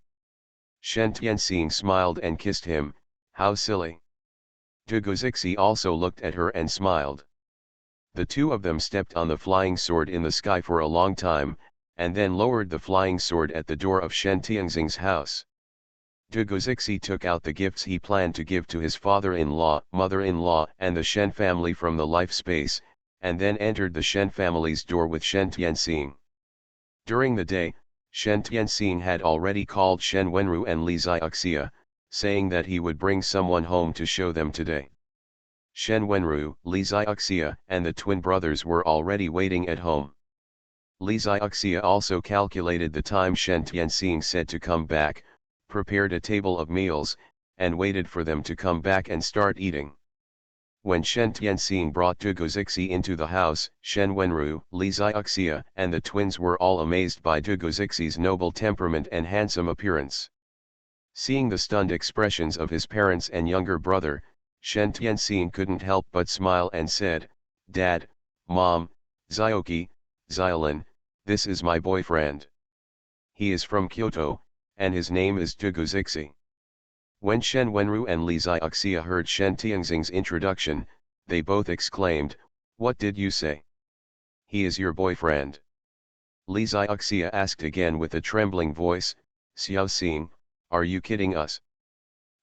Shen Tianxing smiled and kissed him, "How silly." Dugozixi also looked at her and smiled. The two of them stepped on the flying sword in the sky for a long time, and then lowered the flying sword at the door of Shen Tianxing's house. Dugozixi took out the gifts he planned to give to his father-in-law, mother-in-law and the Shen family from the life space, and then entered the Shen family's door with Shen Tianxing. During the day, Shen Tianxing had already called Shen Wenru and Li Xiaoxia, saying that he would bring someone home to show them today. Shen Wenru, Li Xiaoxia and the twin brothers were already waiting at home. Li Xiaoxia also calculated the time Shen Tianxing said to come back, prepared a table of meals, and waited for them to come back and start eating. When Shen Tianxing brought Dugozixi into the house, Shen Wenru, Li Xiaoxia and the twins were all amazed by Dugozixi's noble temperament and handsome appearance. Seeing the stunned expressions of his parents and younger brother, Shen Tianxing couldn't help but smile and said, "Dad, Mom, Xiaoqi, Xiaolin, this is my boyfriend. He is from Kyoto, and his name is Dugozixi." When Shen Wenru and Li Xiaoxia heard Shen Tianxing's introduction, they both exclaimed, "What did you say? He is your boyfriend?" Li Xiaoxia asked again with a trembling voice, "Xiaoxing, are you kidding us?"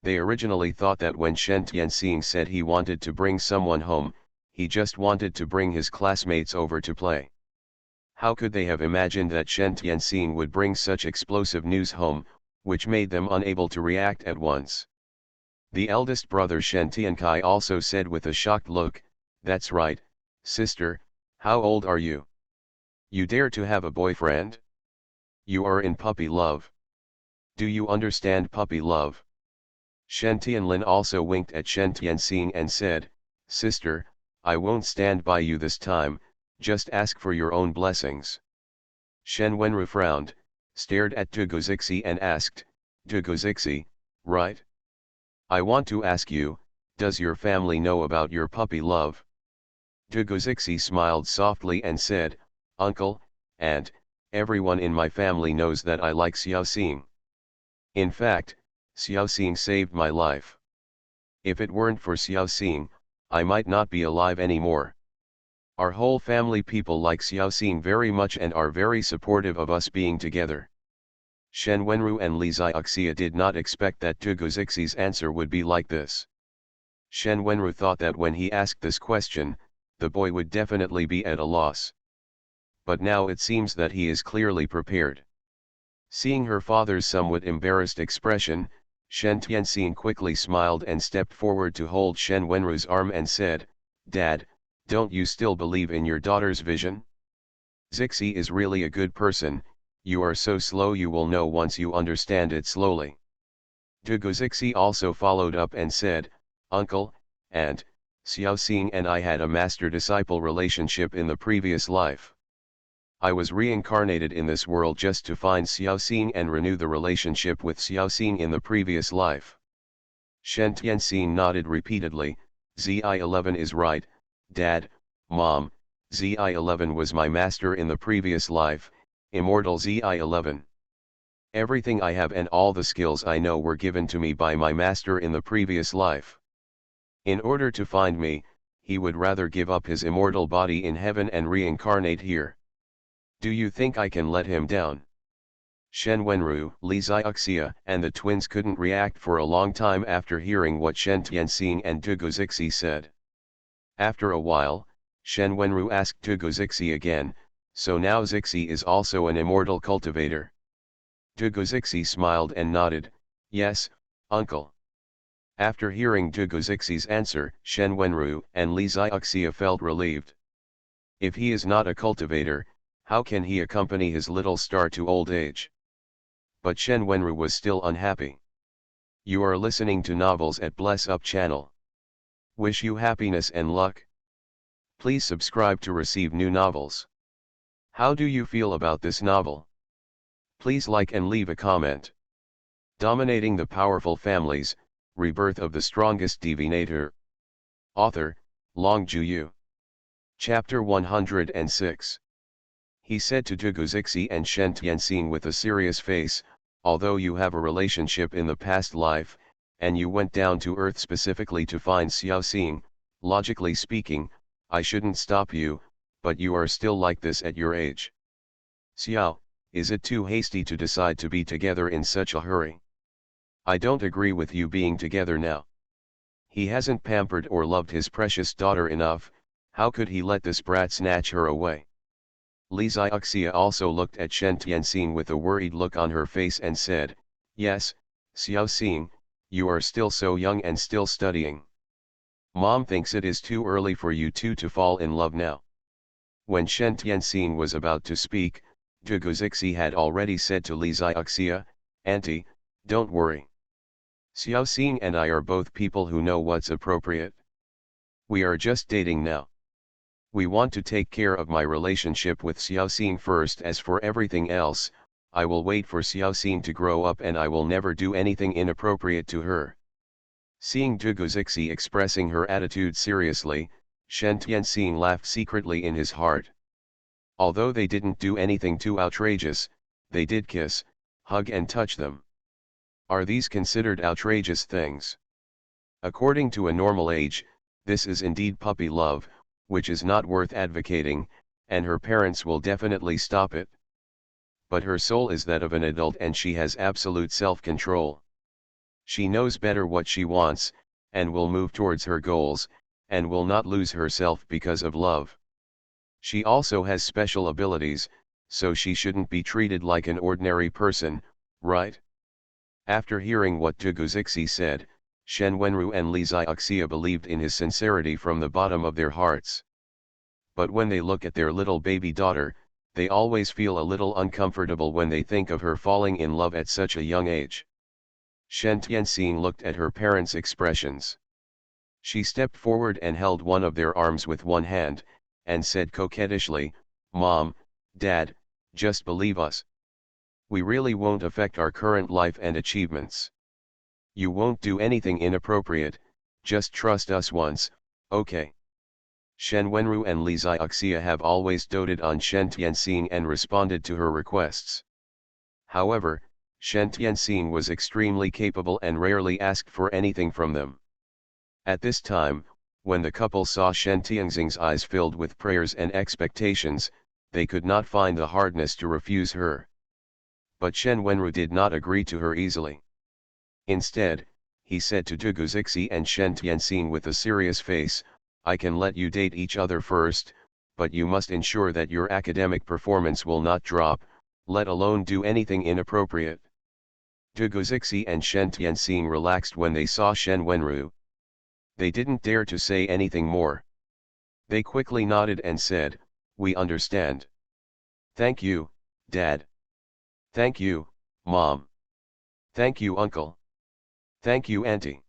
They originally thought that when Shen Tianxing said he wanted to bring someone home, he just wanted to bring his classmates over to play. How could they have imagined that Shen Tianxing would bring such explosive news home, which made them unable to react at once? The eldest brother Shen Tiankai also said with a shocked look, "That's right, sister, how old are you? You dare to have a boyfriend? You are in puppy love. Do you understand puppy love?" Shen Tianlin also winked at Shen Tianxing and said, "Sister, I won't stand by you this time, just ask for your own blessings." Shen Wenru frowned, stared at Dugozixi and asked, "Dugozixi, right? I want to ask you, does your family know about your puppy love?" Dugozixi smiled softly and said, "Uncle, Aunt, everyone in my family knows that I like Xiaoxing. In fact, Xiaoxing saved my life. If it weren't for Xiaoxing, I might not be alive anymore. Our whole family people like Xiaoxing very much and are very supportive of us being together." Shen Wenru and Li Xiaoxia did not expect that Dugozixi's answer would be like this. Shen Wenru thought that when he asked this question, the boy would definitely be at a loss. But now it seems that he is clearly prepared. Seeing her father's somewhat embarrassed expression, Shen Tianxing quickly smiled and stepped forward to hold Shen Wenru's arm and said, "Dad, don't you still believe in your daughter's vision? Zixi is really a good person, you are so slow you will know once you understand it slowly." Dugu Zixi also followed up and said, "Uncle, Aunt, Xiaoxing and I had a master-disciple relationship in the previous life. I was reincarnated in this world just to find Xiaoxing and renew the relationship with Xiaoxing in the previous life." Shen Tianxing nodded repeatedly, "Zi11 is right, Dad, Mom, Zi11 was my master in the previous life, immortal Zi11. Everything I have and all the skills I know were given to me by my master in the previous life. In order to find me, he would rather give up his immortal body in heaven and reincarnate here. Do you think I can let him down?" Shen Wenru, Li Xiaoxia and the twins couldn't react for a long time after hearing what Shen Tianxing and Dugu Zixi said. After a while, Shen Wenru asked Dugu Zixi again, "So now Zixi is also an immortal cultivator?" Dugu Zixi smiled and nodded, "Yes, uncle." After hearing Dugu Zixi's answer, Shen Wenru and Li Xiaoxia felt relieved. If he is not a cultivator, how can he accompany his little star to old age? But Shen Wenru was still unhappy. You are listening to novels at Bless Up channel. Wish you happiness and luck. Please subscribe to receive new novels. How do you feel about this novel? Please like and leave a comment. Dominating the Powerful Families, Rebirth of the Strongest Divinator. Author, Long Juyu. Chapter 106. He said to Dugu Zixi and Shen Tianxing with a serious face, "Although you have a relationship in the past life, and you went down to earth specifically to find Xiaoxing, logically speaking, I shouldn't stop you, but you are still like this at your age. Xiao, is it too hasty to decide to be together in such a hurry? I don't agree with you being together now. He hasn't pampered or loved his precious daughter enough, how could he let this brat snatch her away?" Li Xiaoxia also looked at Shen Tianxing with a worried look on her face and said, "Yes, Xiaoxing, you are still so young and still studying. Mom thinks it is too early for you two to fall in love now." When Shen Tianxing was about to speak, Dugu Zixi had already said to Li Xiaoxia, "Auntie, don't worry. Xiaoxing and I are both people who know what's appropriate. We are just dating now. We want to take care of my relationship with Xiaoxing first. As for everything else, I will wait for Xiaoxing to grow up and I will never do anything inappropriate to her." Seeing Dugu Zixi expressing her attitude seriously, Shen Tianxing laughed secretly in his heart. Although they didn't do anything too outrageous, they did kiss, hug and touch them. Are these considered outrageous things? According to a normal age, this is indeed puppy love, which is not worth advocating, and her parents will definitely stop it. But her soul is that of an adult and she has absolute self-control. She knows better what she wants, and will move towards her goals, and will not lose herself because of love. She also has special abilities, so she shouldn't be treated like an ordinary person, right? After hearing what Dugu Zixi said, Shen Wenru and Li Xiaoxia believed in his sincerity from the bottom of their hearts. But when they look at their little baby daughter, they always feel a little uncomfortable when they think of her falling in love at such a young age. Shen Tianxing looked at her parents' expressions. She stepped forward and held one of their arms with one hand, and said coquettishly, "Mom, Dad, just believe us. We really won't affect our current life and achievements. You won't do anything inappropriate, just trust us once, okay?" Shen Wenru and Li Xiaoxia have always doted on Shen Tianxing and responded to her requests. However, Shen Tianxing was extremely capable and rarely asked for anything from them. At this time, when the couple saw Shen Tianxing's eyes filled with prayers and expectations, they could not find the hardness to refuse her. But Shen Wenru did not agree to her easily. Instead, he said to Dugu Zixi and Shen Tianxing with a serious face, I can let you date each other first, but you must ensure that your academic performance will not drop, let alone do anything inappropriate. Dugu Zixi and Shen Tianxing relaxed when they saw Shen Wenru. They didn't dare to say anything more. They quickly nodded and said, we understand. Thank you, Dad. Thank you, Mom. Thank you, Uncle. Thank you, Auntie.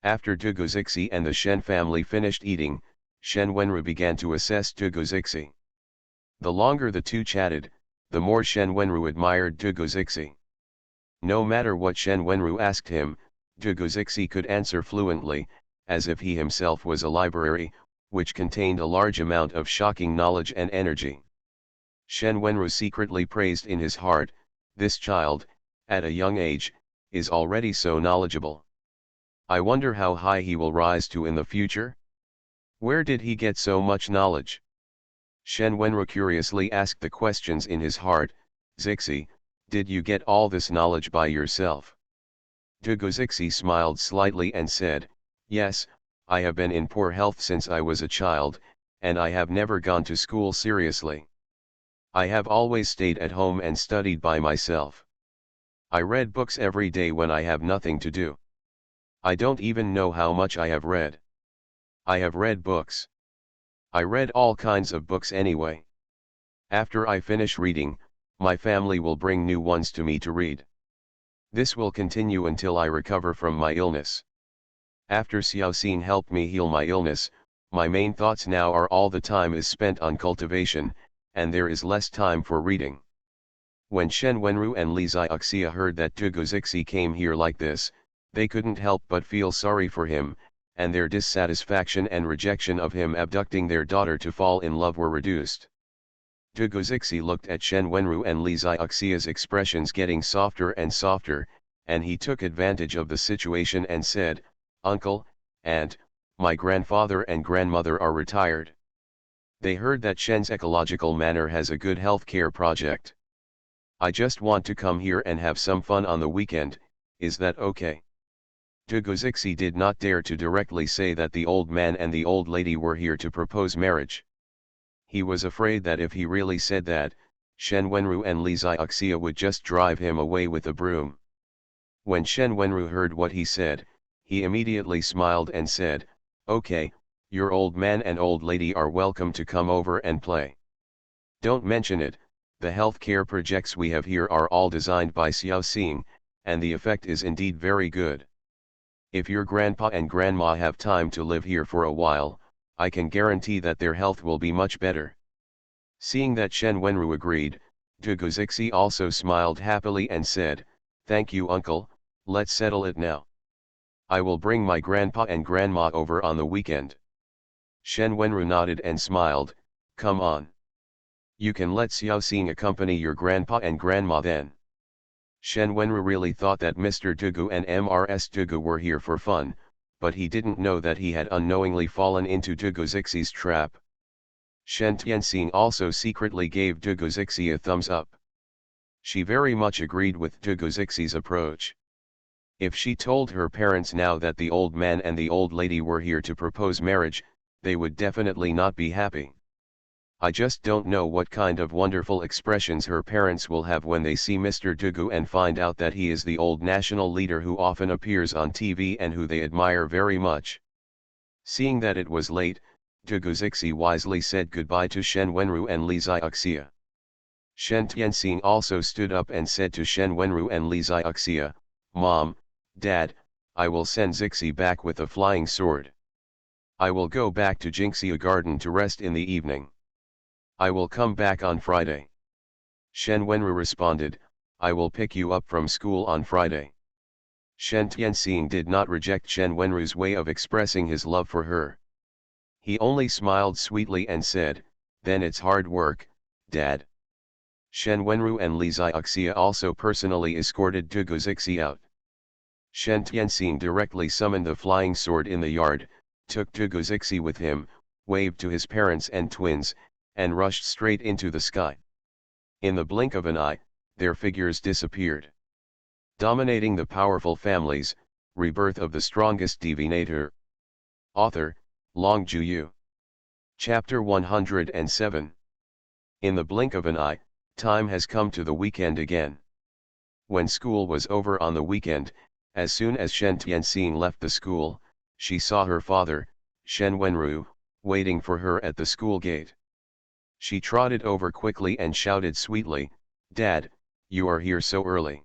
After Dugu Zixi and the Shen family finished eating, Shen Wenru began to assess Dugu Zixi. The longer the two chatted, the more Shen Wenru admired Dugu Zixi. No matter what Shen Wenru asked him, Dugu Zixi could answer fluently, as if he himself was a library, which contained a large amount of shocking knowledge and energy. Shen Wenru secretly praised in his heart, this child, at a young age, is already so knowledgeable. I wonder how high he will rise to in the future? Where did he get so much knowledge? Shen Wenru curiously asked the questions in his heart, Zixi, did you get all this knowledge by yourself? Dugu Zixi smiled slightly and said, yes, I have been in poor health since I was a child, and I have never gone to school seriously. I have always stayed at home and studied by myself. I read books every day when I have nothing to do. I don't even know how much I have read. I have read books. I read all kinds of books anyway. After I finish reading, my family will bring new ones to me to read. This will continue until I recover from my illness. After Xiaoxing helped me heal my illness, my main thoughts now are all the time is spent on cultivation, and there is less time for reading. When Shen Wenru and Li Xiaoxia heard that Dugu Zixi came here like this, they couldn't help but feel sorry for him, and their dissatisfaction and rejection of him abducting their daughter to fall in love were reduced. Dugu Zixi looked at Shen Wenru and Li Xiaoxia's expressions getting softer and softer, and he took advantage of the situation and said, Uncle, Aunt, my grandfather and grandmother are retired. They heard that Shen's ecological manor has a good healthcare project. I just want to come here and have some fun on the weekend, is that okay? Dugu Zixi did not dare to directly say that the old man and the old lady were here to propose marriage. He was afraid that if he really said that, Shen Wenru and Li Xiaoxia would just drive him away with a broom. When Shen Wenru heard what he said, he immediately smiled and said, okay, your old man and old lady are welcome to come over and play. Don't mention it, the healthcare projects we have here are all designed by Xiaoxing, and the effect is indeed very good. If your grandpa and grandma have time to live here for a while, I can guarantee that their health will be much better. Seeing that Shen Wenru agreed, Dugu Zixi also smiled happily and said, thank you uncle, let's settle it now. I will bring my grandpa and grandma over on the weekend. Shen Wenru nodded and smiled, come on. You can let Xiaoxing accompany your grandpa and grandma then. Shen Wenru really thought that Mr. Dugu and Mrs. Dugu were here for fun, but he didn't know that he had unknowingly fallen into Dugu Zixi's trap. Shen Tianxing also secretly gave Dugu Zixi a thumbs up. She very much agreed with Dugu Zixi's approach. If she told her parents now that the old man and the old lady were here to propose marriage, they would definitely not be happy. I just don't know what kind of wonderful expressions her parents will have when they see Mr. Dugu and find out that he is the old national leader who often appears on TV and who they admire very much. Seeing that it was late, Dugu Zixi wisely said goodbye to Shen Wenru and Li Xiaoxia. Shen Tianxing also stood up and said to Shen Wenru and Li Xiaoxia, Mom, Dad, I will send Zixi back with a flying sword. I will go back to Jinxia Garden to rest in the evening. I will come back on Friday. Shen Wenru responded, I will pick you up from school on Friday. Shen Tianxing did not reject Shen Wenru's way of expressing his love for her. He only smiled sweetly and said, then it's hard work, Dad. Shen Wenru and Li Xiaoxia also personally escorted Dugu Zixi out. Shen Tianxing directly summoned the flying sword in the yard, took Dugu Zixi with him, waved to his parents and twins, and rushed straight into the sky. In the blink of an eye, their figures disappeared. Dominating the powerful families, Rebirth of the Strongest Divinator. Author, Long Ju-yu. Chapter 107. In the blink of an eye, time has come to the weekend again. When school was over on the weekend, as soon as Shen Tianxing left the school, she saw her father, Shen Wenru, waiting for her at the school gate. She trotted over quickly and shouted sweetly, "Dad, you are here so early."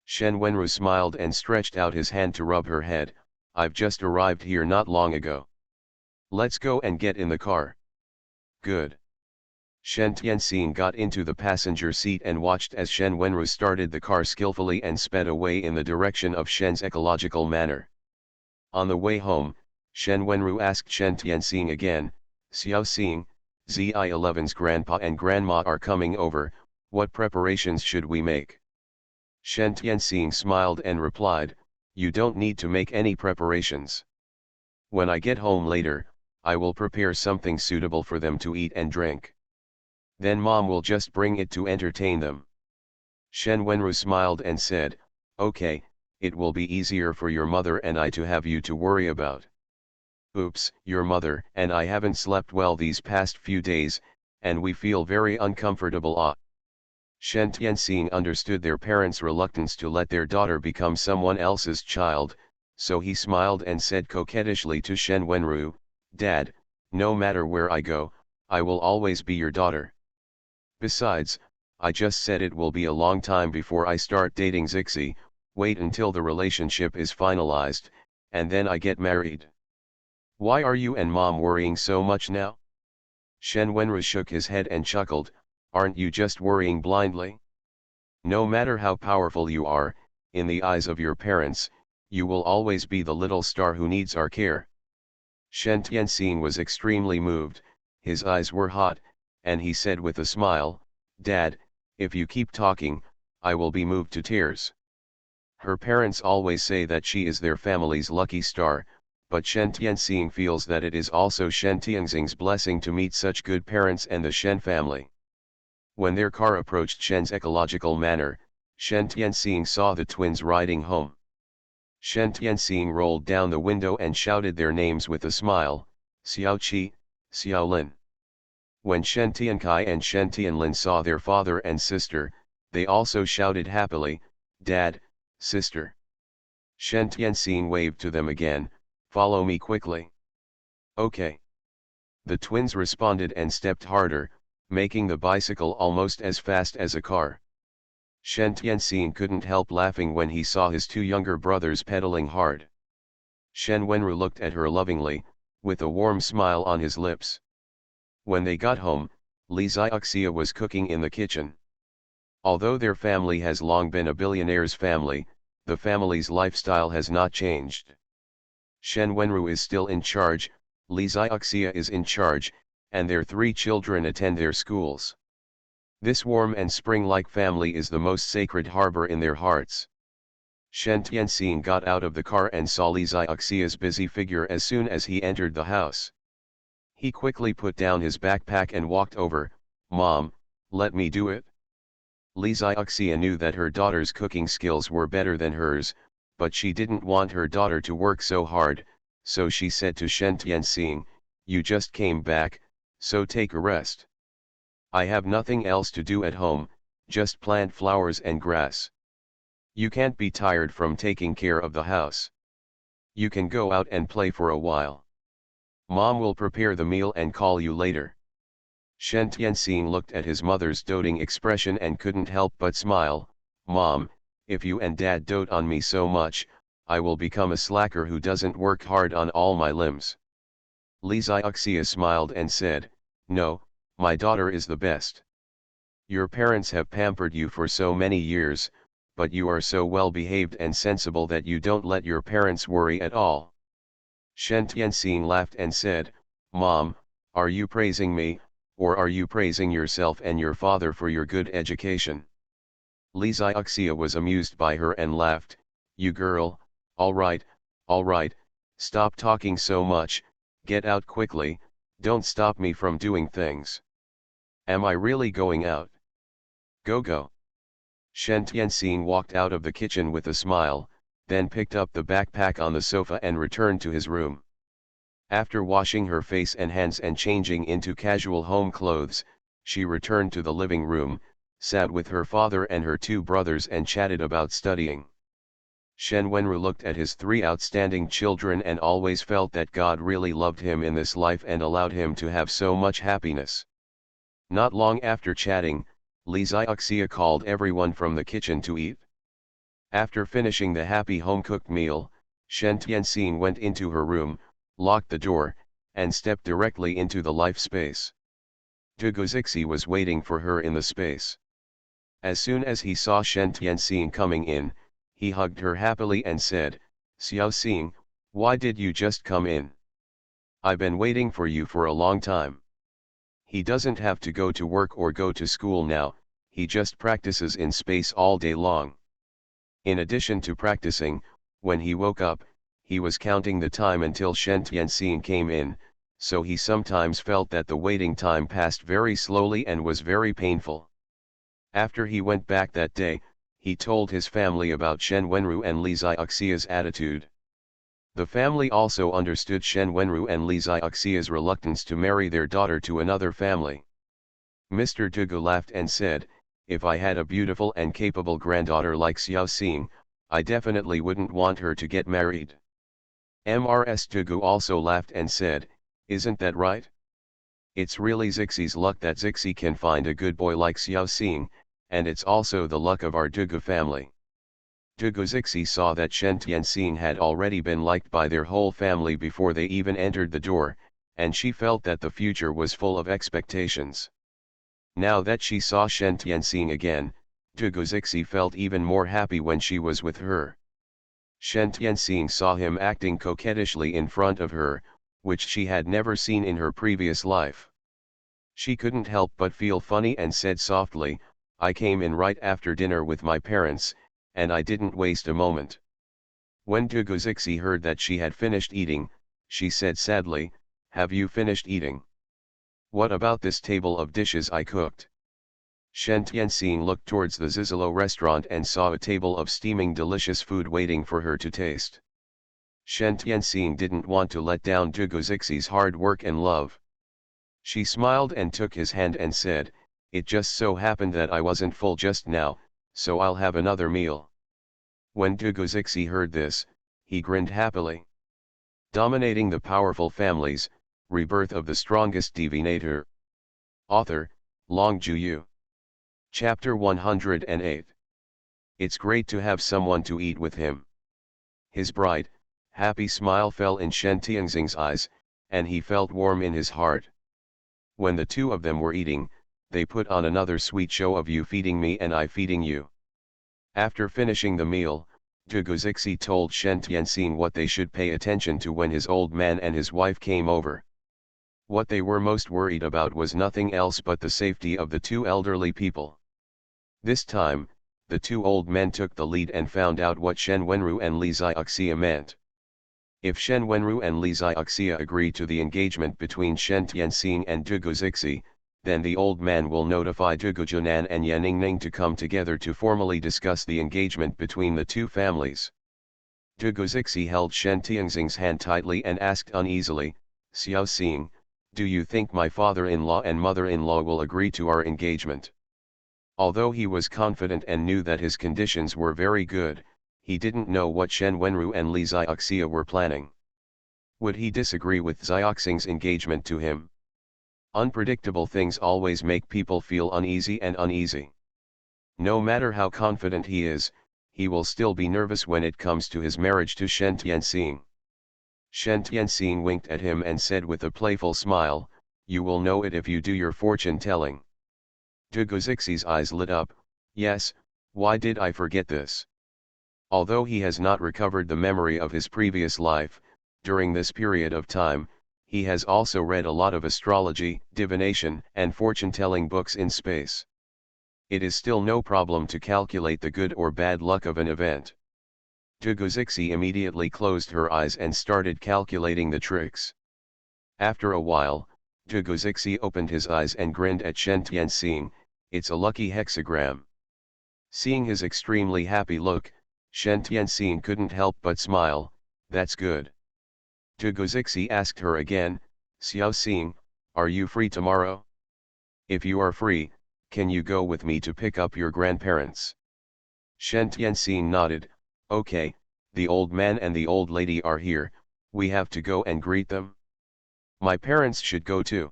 Shen Wenru smiled and stretched out his hand to rub her head. "I've just arrived here not long ago. Let's go and get in the car." "Good." Shen Tianxing got into the passenger seat and watched as Shen Wenru started the car skillfully and sped away in the direction of Shen's ecological manor. On the way home, Shen Wenru asked Shen Tianxing again, "Xiao Xing, Zi11's grandpa and grandma are coming over, what preparations should we make?" Shen Tianxing smiled and replied, "You don't need to make any preparations. When I get home later, I will prepare something suitable for them to eat and drink. Then mom will just bring it to entertain them." Shen Wenru smiled and said, "Okay, it will be easier for your mother and I to have you to worry about." "Oops, your mother and I haven't slept well these past few days, and we feel very uncomfortable." Shen Tianxing understood their parents' reluctance to let their daughter become someone else's child, so he smiled and said coquettishly to Shen Wenru, "Dad, no matter where I go, I will always be your daughter. Besides, I just said it will be a long time before I start dating Zixi, wait until the relationship is finalized, and then I get married. Why are you and mom worrying so much now?" Shen Wenru shook his head and chuckled, "Aren't you just worrying blindly? No matter how powerful you are, in the eyes of your parents, you will always be the little star who needs our care." Shen Tianxing was extremely moved, his eyes were hot, and he said with a smile, "Dad, if you keep talking, I will be moved to tears." Her parents always say that she is their family's lucky star, but Shen Tianxing feels that it is also Shen Tianxing's blessing to meet such good parents and the Shen family. When their car approached Shen's ecological manor, Shen Tianxing saw the twins riding home. Shen Tianxing rolled down the window and shouted their names with a smile, "Xiao Qi, Xiao Lin." When Shen Tiankai and Shen Tianlin saw their father and sister, they also shouted happily, "Dad, sister." Shen Tianxing waved to them again, "Follow me quickly." "Okay." The twins responded and stepped harder, making the bicycle almost as fast as a car. Shen Tianxing couldn't help laughing when he saw his two younger brothers pedaling hard. Shen Wenru looked at her lovingly, with a warm smile on his lips. When they got home, Li Xiaoxia was cooking in the kitchen. Although their family has long been a billionaire's family, the family's lifestyle has not changed. Shen Wenru is still in charge, Li Xiaoxia is in charge, and their three children attend their schools. This warm and spring-like family is the most sacred harbor in their hearts. Shen Tianxing got out of the car and saw Li Xiaoxia's busy figure as soon as he entered the house. He quickly put down his backpack and walked over. "Mom, let me do it." Li Xiaoxia knew that her daughter's cooking skills were better than hers, but she didn't want her daughter to work so hard, so she said to Shen Tianxing, "You just came back, so take a rest. I have nothing else to do at home, just plant flowers and grass. You can't be tired from taking care of the house. You can go out and play for a while. Mom will prepare the meal and call you later." Shen Tianxing looked at his mother's doting expression and couldn't help but smile. "Mom, if you and Dad dote on me so much, I will become a slacker who doesn't work hard on all my limbs." Li Xiaoxia smiled and said, "No, my daughter is the best. Your parents have pampered you for so many years, but you are so well behaved and sensible that you don't let your parents worry at all." Shen Tianxing laughed and said, "Mom, are you praising me, or are you praising yourself and your father for your good education?" Li Xiaoxia was amused by her and laughed, "You girl, all right, stop talking so much, get out quickly, don't stop me from doing things." "Am I really going out?" "Go." Shen Tianxing walked out of the kitchen with a smile, then picked up the backpack on the sofa and returned to his room. After washing her face and hands and changing into casual home clothes, she returned to the living room, sat with her father and her two brothers and chatted about studying. Shen Wenru looked at his three outstanding children and always felt that God really loved him in this life and allowed him to have so much happiness. Not long after chatting, Li Xiaoxia called everyone from the kitchen to eat. After finishing the happy home-cooked meal, Shen Tianxing went into her room, locked the door, and stepped directly into the life space. Dugu Zixi was waiting for her in the space. As soon as he saw Shen Tianxing coming in, he hugged her happily and said, "Xiaoxing, why did you just come in? I've been waiting for you for a long time." He doesn't have to go to work or go to school now, he just practices in space all day long. In addition to practicing, when he woke up, he was counting the time until Shen Tianxing came in, so he sometimes felt that the waiting time passed very slowly and was very painful. After he went back that day, he told his family about Shen Wenru and Li Xiaoxia's attitude. The family also understood Shen Wenru and Li Xiaoxia's reluctance to marry their daughter to another family. Mr. Dugu laughed and said, "If I had a beautiful and capable granddaughter like Xiaoxing, I definitely wouldn't want her to get married." Mrs. Dugu also laughed and said, "Isn't that right? It's really Zixi's luck that Zixi can find a good boy like Xiaoxing, and it's also the luck of our Dugu family." Dugu Zixi saw that Shen Tianxing had already been liked by their whole family before they even entered the door, and she felt that the future was full of expectations. Now that she saw Shen Tianxing again, Dugu Zixi felt even more happy when she was with her. Shen Tianxing saw him acting coquettishly in front of her, which she had never seen in her previous life. She couldn't help but feel funny and said softly, "I came in right after dinner with my parents, and I didn't waste a moment." When Dugu Zixi heard that she had finished eating, she said sadly, "Have you finished eating? What about this table of dishes I cooked?" Shen Tianxing looked towards the Zizilo restaurant and saw a table of steaming delicious food waiting for her to taste. Shen Tianxing didn't want to let down Dugu Zixi's hard work and love. She smiled and took his hand and said, "It just so happened that I wasn't full just now, so I'll have another meal." When Dugu Zixi heard this, he grinned happily. Dominating the Powerful Families, Rebirth of the Strongest Divinator. Author, Long Juyu. Chapter 108. It's great to have someone to eat with him. His bright, happy smile fell in Shen Tianxing's eyes, and he felt warm in his heart. When the two of them were eating, they put on another sweet show of you feeding me and I feeding you. After finishing the meal, Dugu Zixi told Shen Tianxing what they should pay attention to when his old man and his wife came over. What they were most worried about was nothing else but the safety of the two elderly people. This time, the two old men took the lead and found out what Shen Wenru and Li Xiaoxia meant. If Shen Wenru and Li Xiaoxia agree to the engagement between Shen Tianxing and Dugu Zixi, then the old man will notify Dugu Jinan and Yaningning to come together to formally discuss the engagement between the two families. Dugu Zixi held Shen Tianxing's hand tightly and asked uneasily, "Xiaoxing, do you think my father-in-law and mother-in-law will agree to our engagement?" Although he was confident and knew that his conditions were very good, he didn't know what Shen Wenru and Li Xiaoxia were planning. Would he disagree with Xiaoxing's engagement to him? Unpredictable things always make people feel uneasy and uneasy. No matter how confident he is, he will still be nervous when it comes to his marriage to Shen Tianxing. Shen Tianxing winked at him and said with a playful smile, "You will know it if you do your fortune telling." Dugu Zixi's eyes lit up. "Yes, why did I forget this?" Although he has not recovered the memory of his previous life, during this period of time, he has also read a lot of astrology, divination, and fortune-telling books in space. It is still no problem to calculate the good or bad luck of an event. Dugu Zixi immediately closed her eyes and started calculating the tricks. After a while, Dugu Zixi opened his eyes and grinned at Shen Tianxing. "It's a lucky hexagram." Seeing his extremely happy look, Shen Tianxing couldn't help but smile. That's good. Tugu Zixi asked her again, Xiao Xing, are you free tomorrow? If you are free, can you go with me to pick up your grandparents? Shen Tianxing nodded. Okay, the old man and the old lady are here, we have to go and greet them. My parents should go too.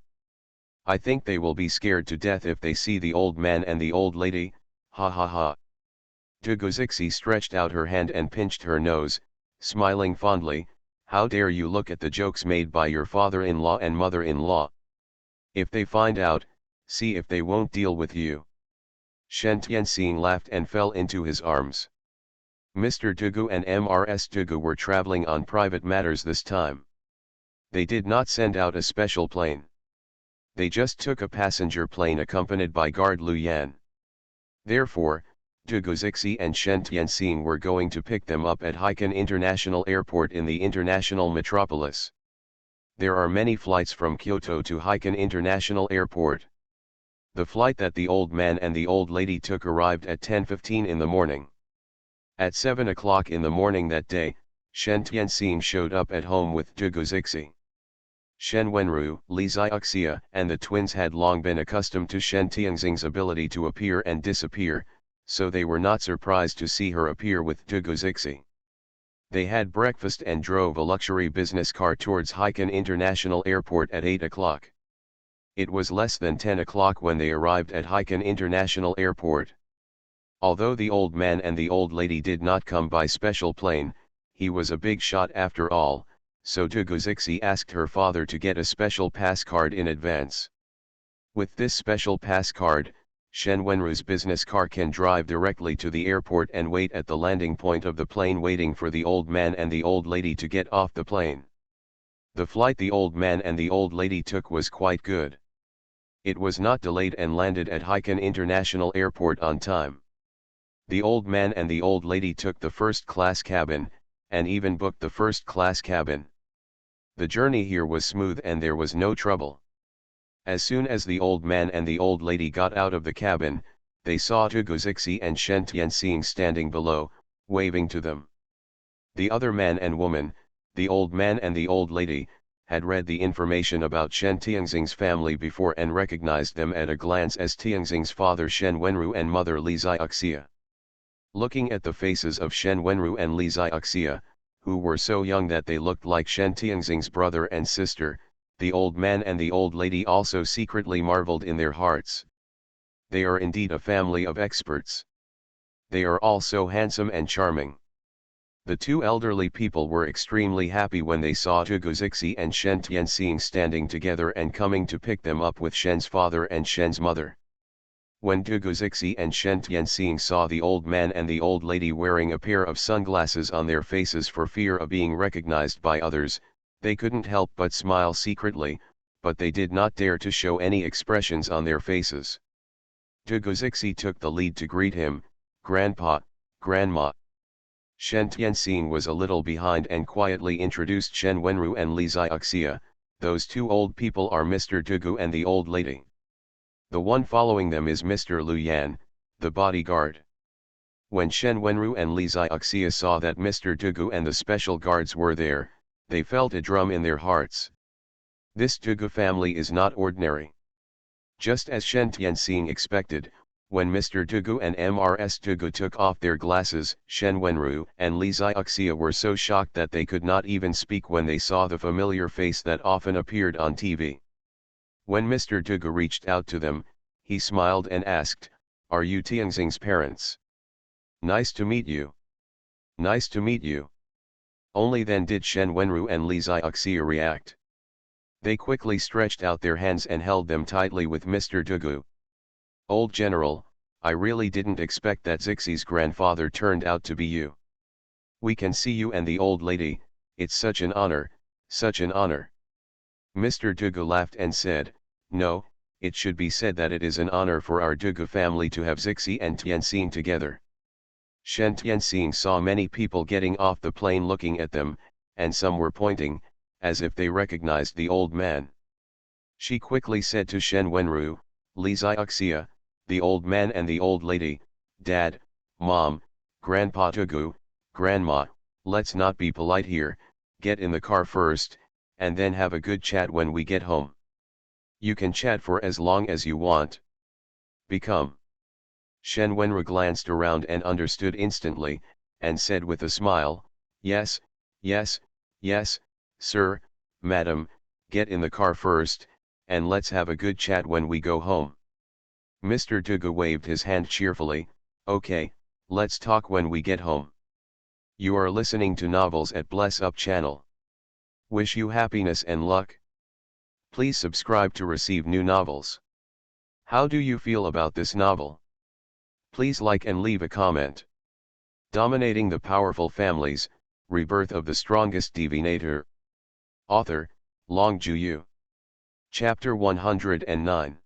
I think they will be scared to death if they see the old man and the old lady, ha ha ha. Tugu Zixi stretched out her hand and pinched her nose, smiling fondly. How dare you look at the jokes made by your father-in-law and mother-in-law. If they find out, see if they won't deal with you. Shen Tianxing laughed and fell into his arms. Mr. Tugu and Mrs. Tugu were traveling on private matters this time. They did not send out a special plane. They just took a passenger plane accompanied by guard Lu Yan. Therefore, Tugu Zixi and Shen Tianxing were going to pick them up at Haikan International Airport in the international metropolis. There are many flights from Kyoto to Haikan International Airport. The flight that the old man and the old lady took arrived at 10:15 in the morning. At 7 o'clock in the morning that day, Shen Tianxing showed up at home with Tugu Zixi. Shen Wenru, Li Xiaoxia, and the twins had long been accustomed to Shen Tianxing's ability to appear and disappear, so they were not surprised to see her appear with Tugu Zixi. They had breakfast and drove a luxury business car towards Haikan International Airport at 8 o'clock. It was less than 10 o'clock when they arrived at Haikan International Airport. Although the old man and the old lady did not come by special plane, he was a big shot after all, so Tugu Zixi asked her father to get a special pass card in advance. With this special pass card, Shen Wenru's business car can drive directly to the airport and wait at the landing point of the plane waiting for the old man and the old lady to get off the plane. The flight the old man and the old lady took was quite good. It was not delayed and landed at Haikan International Airport on time. The old man and the old lady took the first-class cabin, and even booked the first-class cabin. The journey here was smooth and there was no trouble. As soon as the old man and the old lady got out of the cabin, they saw Tugu Zixi and Shen Tianxing standing below, waving to them. The other man and woman, the old man and the old lady, had read the information about Shen Tianxing's family before and recognized them at a glance as Tianxing's father Shen Wenru and mother Li Xiaoxia. Looking at the faces of Shen Wenru and Li Xiaoxia, who were so young that they looked like Shen Tianxing's brother and sister, the old man and the old lady also secretly marveled in their hearts. They are indeed a family of experts. They are all so handsome and charming. The two elderly people were extremely happy when they saw Tugu Zixi and Shen Tianxing standing together and coming to pick them up with Shen's father and Shen's mother. When Tugu Zixi and Shen Tianxing saw the old man and the old lady wearing a pair of sunglasses on their faces for fear of being recognized by others, they couldn't help but smile secretly, but they did not dare to show any expressions on their faces. Tugu Zixi took the lead to greet him, Grandpa, Grandma. Shen Tianxing was a little behind and quietly introduced Shen Wenru and Li Xiaoxia. Those two old people are Mr. Tugu and the old lady. The one following them is Mr. Lu Yan, the bodyguard. When Shen Wenru and Li Xiaoxia saw that Mr. Tugu and the special guards were there, they felt a drum in their hearts. This Tugu family is not ordinary. Just as Shen Tianxing expected, when Mr. Tugu and Mrs. Tugu took off their glasses, Shen Wenru and Li Xiaoxia were so shocked that they could not even speak when they saw the familiar face that often appeared on TV. When Mr. Tugu reached out to them, he smiled and asked, "Are you Tianxing's parents? Nice to meet you. Nice to meet you." Only then did Shen Wenru and Li Xiaoxia react. They quickly stretched out their hands and held them tightly with Mr. Tugu. "Old General, I really didn't expect that Zixi's grandfather turned out to be you. We can see you and the old lady, it's such an honor, such an honor." Mr. Tugu laughed and said, "No, it should be said that it is an honor for our Tugu family to have Zixi and Tianxing together." Shen Tianxing saw many people getting off the plane looking at them, and some were pointing, as if they recognized the old man. She quickly said to Shen Wenru, Li Xiaoxia, the old man and the old lady, "Dad, Mom, Grandpa Tugu, Grandma, let's not be polite here, get in the car first, and then have a good chat when we get home. You can chat for as long as you want. Become. Shen Wenru glanced around and understood instantly, and said with a smile, yes, yes, yes, sir, madam, get in the car first, and let's have a good chat when we go home. Mr. Dugu waved his hand cheerfully, okay, let's talk when we get home. You are listening to Novels at Bless Up channel. Wish you happiness and luck. Please subscribe to receive new novels. How do you feel about this novel? Please like and leave a comment. Dominating the Powerful Families, Rebirth of the Strongest Divinator. Author, Long Ju-yu. Chapter 109.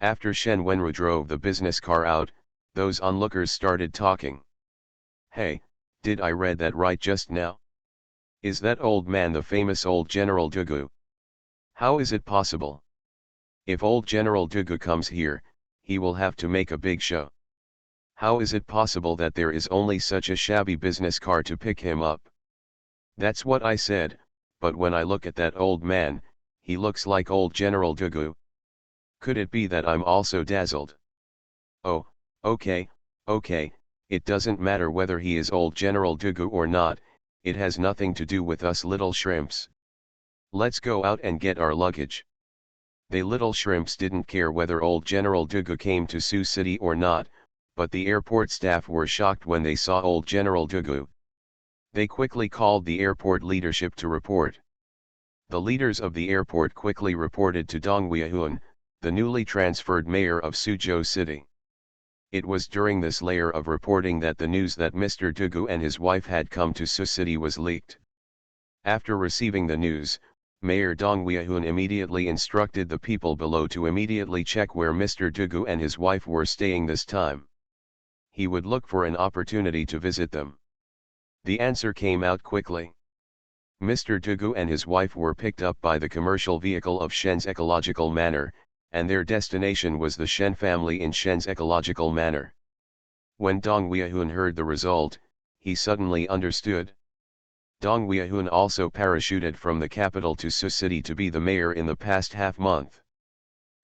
After Shen Wenru drove the business car out, those onlookers started talking. Hey, did I read that right just now? Is that old man the famous old General Dugu? How is it possible? If old General Dugu comes here, he will have to make a big show. How is it possible that there is only such a shabby business car to pick him up? That's what I said, but when I look at that old man, he looks like old General Dugu. Could it be that I'm also dazzled? Oh, okay, it doesn't matter whether he is old General Dugu or not, it has nothing to do with us little shrimps. Let's go out and get our luggage. They little shrimps didn't care whether old General Dugu came to Sioux City or not, but the airport staff were shocked when they saw old General Dugu. They quickly called the airport leadership to report. The leaders of the airport quickly reported to Dong Weihun, the newly transferred mayor of Suzhou City. It was during this layer of reporting that the news that Mr. Dugu and his wife had come to Sioux City was leaked. After receiving the news, Mayor Dong Weihun immediately instructed the people below to immediately check where Mr. Dugu and his wife were staying this time. He would look for an opportunity to visit them. The answer came out quickly. Mr. Dugu and his wife were picked up by the commercial vehicle of Shen's Ecological Manor, and their destination was the Shen family in Shen's Ecological Manor. When Dong Weihun heard the result, he suddenly understood. Dong Weihun also parachuted from the capital to Sioux City to be the mayor in the past half-month.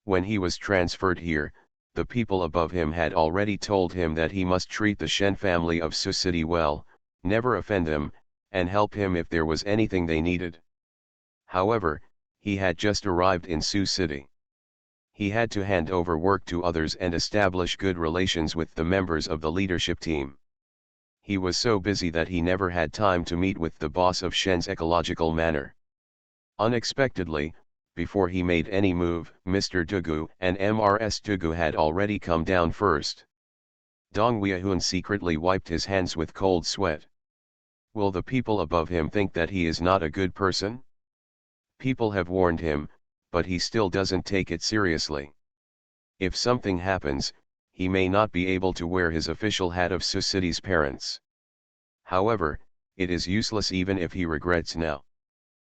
When he was transferred here, the people above him had already told him that he must treat the Shen family of Sioux City well, never offend them, and help him if there was anything they needed. However, he had just arrived in Sioux City. He had to hand over work to others and establish good relations with the members of the leadership team. He was so busy that he never had time to meet with the boss of Shen's Ecological Manor. Unexpectedly, before he made any move, Mr. Dugu and Mrs. Dugu had already come down first. Dong Weihun secretly wiped his hands with cold sweat. Will the people above him think that he is not a good person? People have warned him, but he still doesn't take it seriously. If something happens, he may not be able to wear his official hat of Sioux City's parents. However, it is useless even if he regrets now.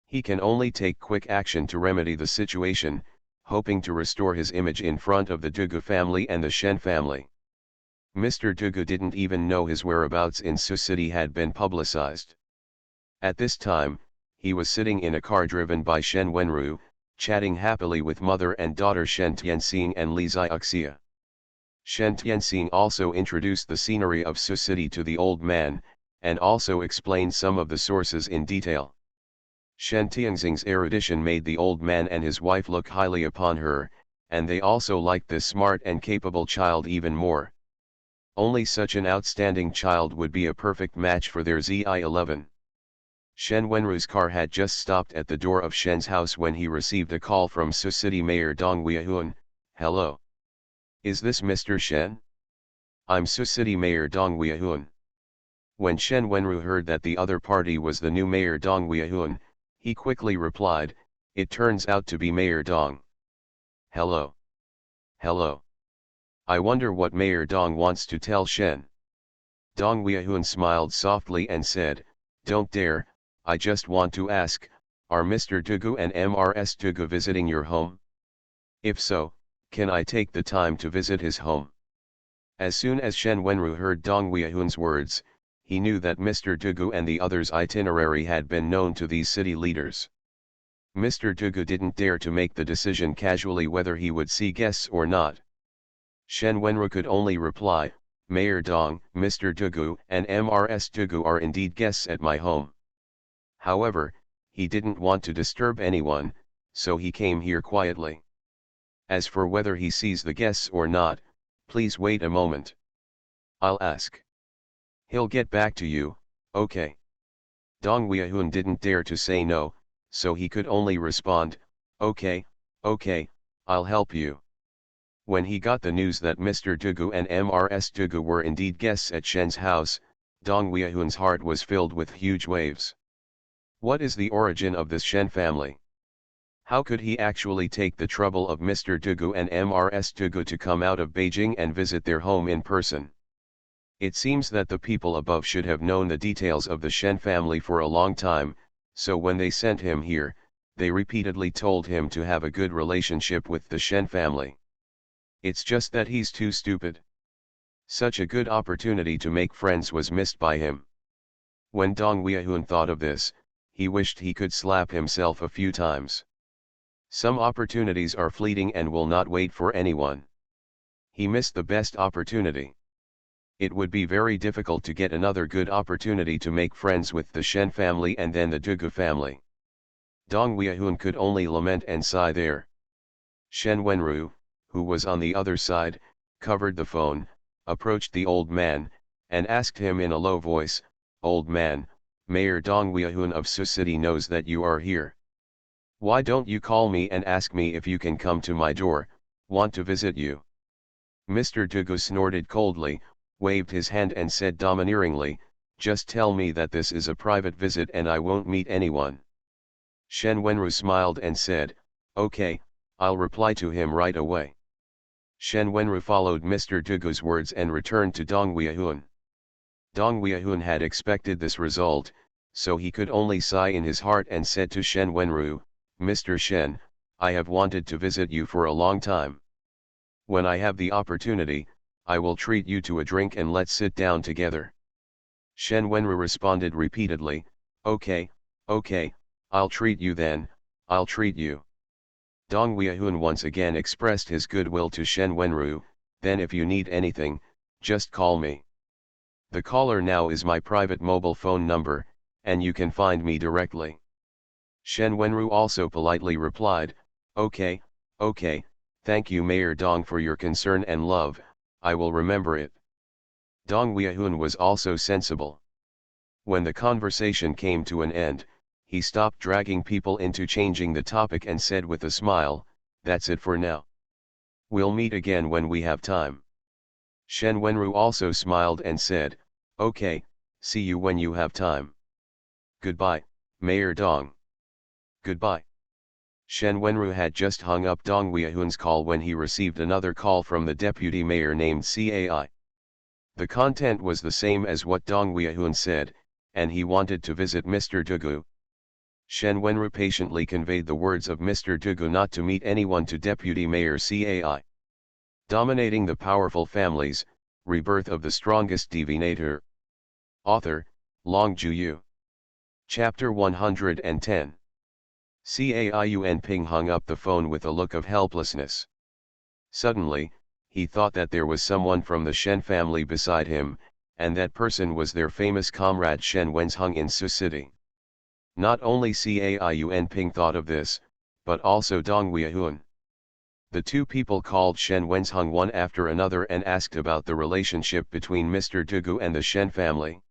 He can only take quick action to remedy the situation, hoping to restore his image in front of the Dugu family and the Shen family. Mr. Dugu didn't even know his whereabouts in Sioux City had been publicized. At this time, he was sitting in a car driven by Shen Wenru, chatting happily with mother and daughter Shen Tianxing and Li Xiaoxia. Shen Tianxing also introduced the scenery of Sioux City to the old man, and also explained some of the sources in detail. Shen Tianxing's erudition made the old man and his wife look highly upon her, and they also liked this smart and capable child even more. Only such an outstanding child would be a perfect match for their Zi-11. Shen Wenru's car had just stopped at the door of Shen's house when he received a call from Sioux City Mayor Dong Weihun. Hello. Is this Mr. Shen? I'm Sioux City Mayor Dong Weihun. When Shen Wenru heard that the other party was the new Mayor Dong Weihun, he quickly replied, it turns out to be Mayor Dong. Hello. Hello. I wonder what Mayor Dong wants to tell Shen. Dong Weihun smiled softly and said, don't dare, I just want to ask, are Mr. Dugu and Mrs. Dugu visiting your home? If so, can I take the time to visit his home? As soon as Shen Wenru heard Dong Weihun's words, he knew that Mr. Dugu and the others' itinerary had been known to these city leaders. Mr. Dugu didn't dare to make the decision casually whether he would see guests or not. Shen Wenru could only reply, Mayor Dong, Mr. Dugu and Mrs. Dugu are indeed guests at my home. However, he didn't want to disturb anyone, so he came here quietly. As for whether he sees the guests or not, please wait a moment. I'll ask. He'll get back to you, okay. Dong Weihun didn't dare to say no, so he could only respond, okay, I'll help you. When he got the news that Mr. Dugu and Mrs. Dugu were indeed guests at Shen's house, Dong Weihun's heart was filled with huge waves. What is the origin of this Shen family? How could he actually take the trouble of Mr. Dugu and Mrs. Dugu to come out of Beijing and visit their home in person? It seems that the people above should have known the details of the Shen family for a long time, so when they sent him here, they repeatedly told him to have a good relationship with the Shen family. It's just that he's too stupid. Such a good opportunity to make friends was missed by him. When Dong Weihun thought of this, he wished he could slap himself a few times. Some opportunities are fleeting and will not wait for anyone. He missed the best opportunity. It would be very difficult to get another good opportunity to make friends with the Shen family and then the Dugu family. Dong Weihun could only lament and sigh there. Shen Wenru, who was on the other side, covered the phone, approached the old man, and asked him in a low voice, Old man, Mayor Dong Weihun of Su City knows that you are here. Why don't you call me and ask me if you can come to my door, want to visit you? Mr. Dugu snorted coldly, waved his hand and said domineeringly, just tell me that this is a private visit and I won't meet anyone. Shen Wenru smiled and said, okay, I'll reply to him right away. Shen Wenru followed Mr. Dugu's words and returned to Dong Weihun. Dong Weihun had expected this result, so he could only sigh in his heart and said to Shen Wenru, Mr. Shen, I have wanted to visit you for a long time. When I have the opportunity, I will treat you to a drink and let's sit down together. Shen Wenru responded repeatedly, okay, I'll treat you then, I'll treat you. Dong Weihun once again expressed his goodwill to Shen Wenru, then if you need anything, just call me. The caller now is my private mobile phone number, and you can find me directly. Shen Wenru also politely replied, okay, thank you Mayor Dong for your concern and love, I will remember it. Dong Weihun was also sensible. When the conversation came to an end, he stopped dragging people into changing the topic and said with a smile, that's it for now. We'll meet again when we have time. Shen Wenru also smiled and said, okay, see you when you have time. Goodbye, Mayor Dong. Goodbye. Shen Wenru had just hung up Dong Weihun's call when he received another call from the deputy mayor named Cai. The content was the same as what Dong Weihun said, and he wanted to visit Mr. Dugu. Shen Wenru patiently conveyed the words of Mr. Dugu not to meet anyone to Deputy Mayor Cai. Dominating the Powerful Families, Rebirth of the Strongest Divinator. Author, Long Juyu. Chapter 110. Cai Yunping hung up the phone with a look of helplessness. Suddenly, he thought that there was someone from the Shen family beside him, and that person was their famous comrade Shen Wenzheng in Su City. Not only Cai Yunping thought of this, but also Dong Weihun. The two people called Shen Wenzheng one after another and asked about the relationship between Mr. Dugu and the Shen family.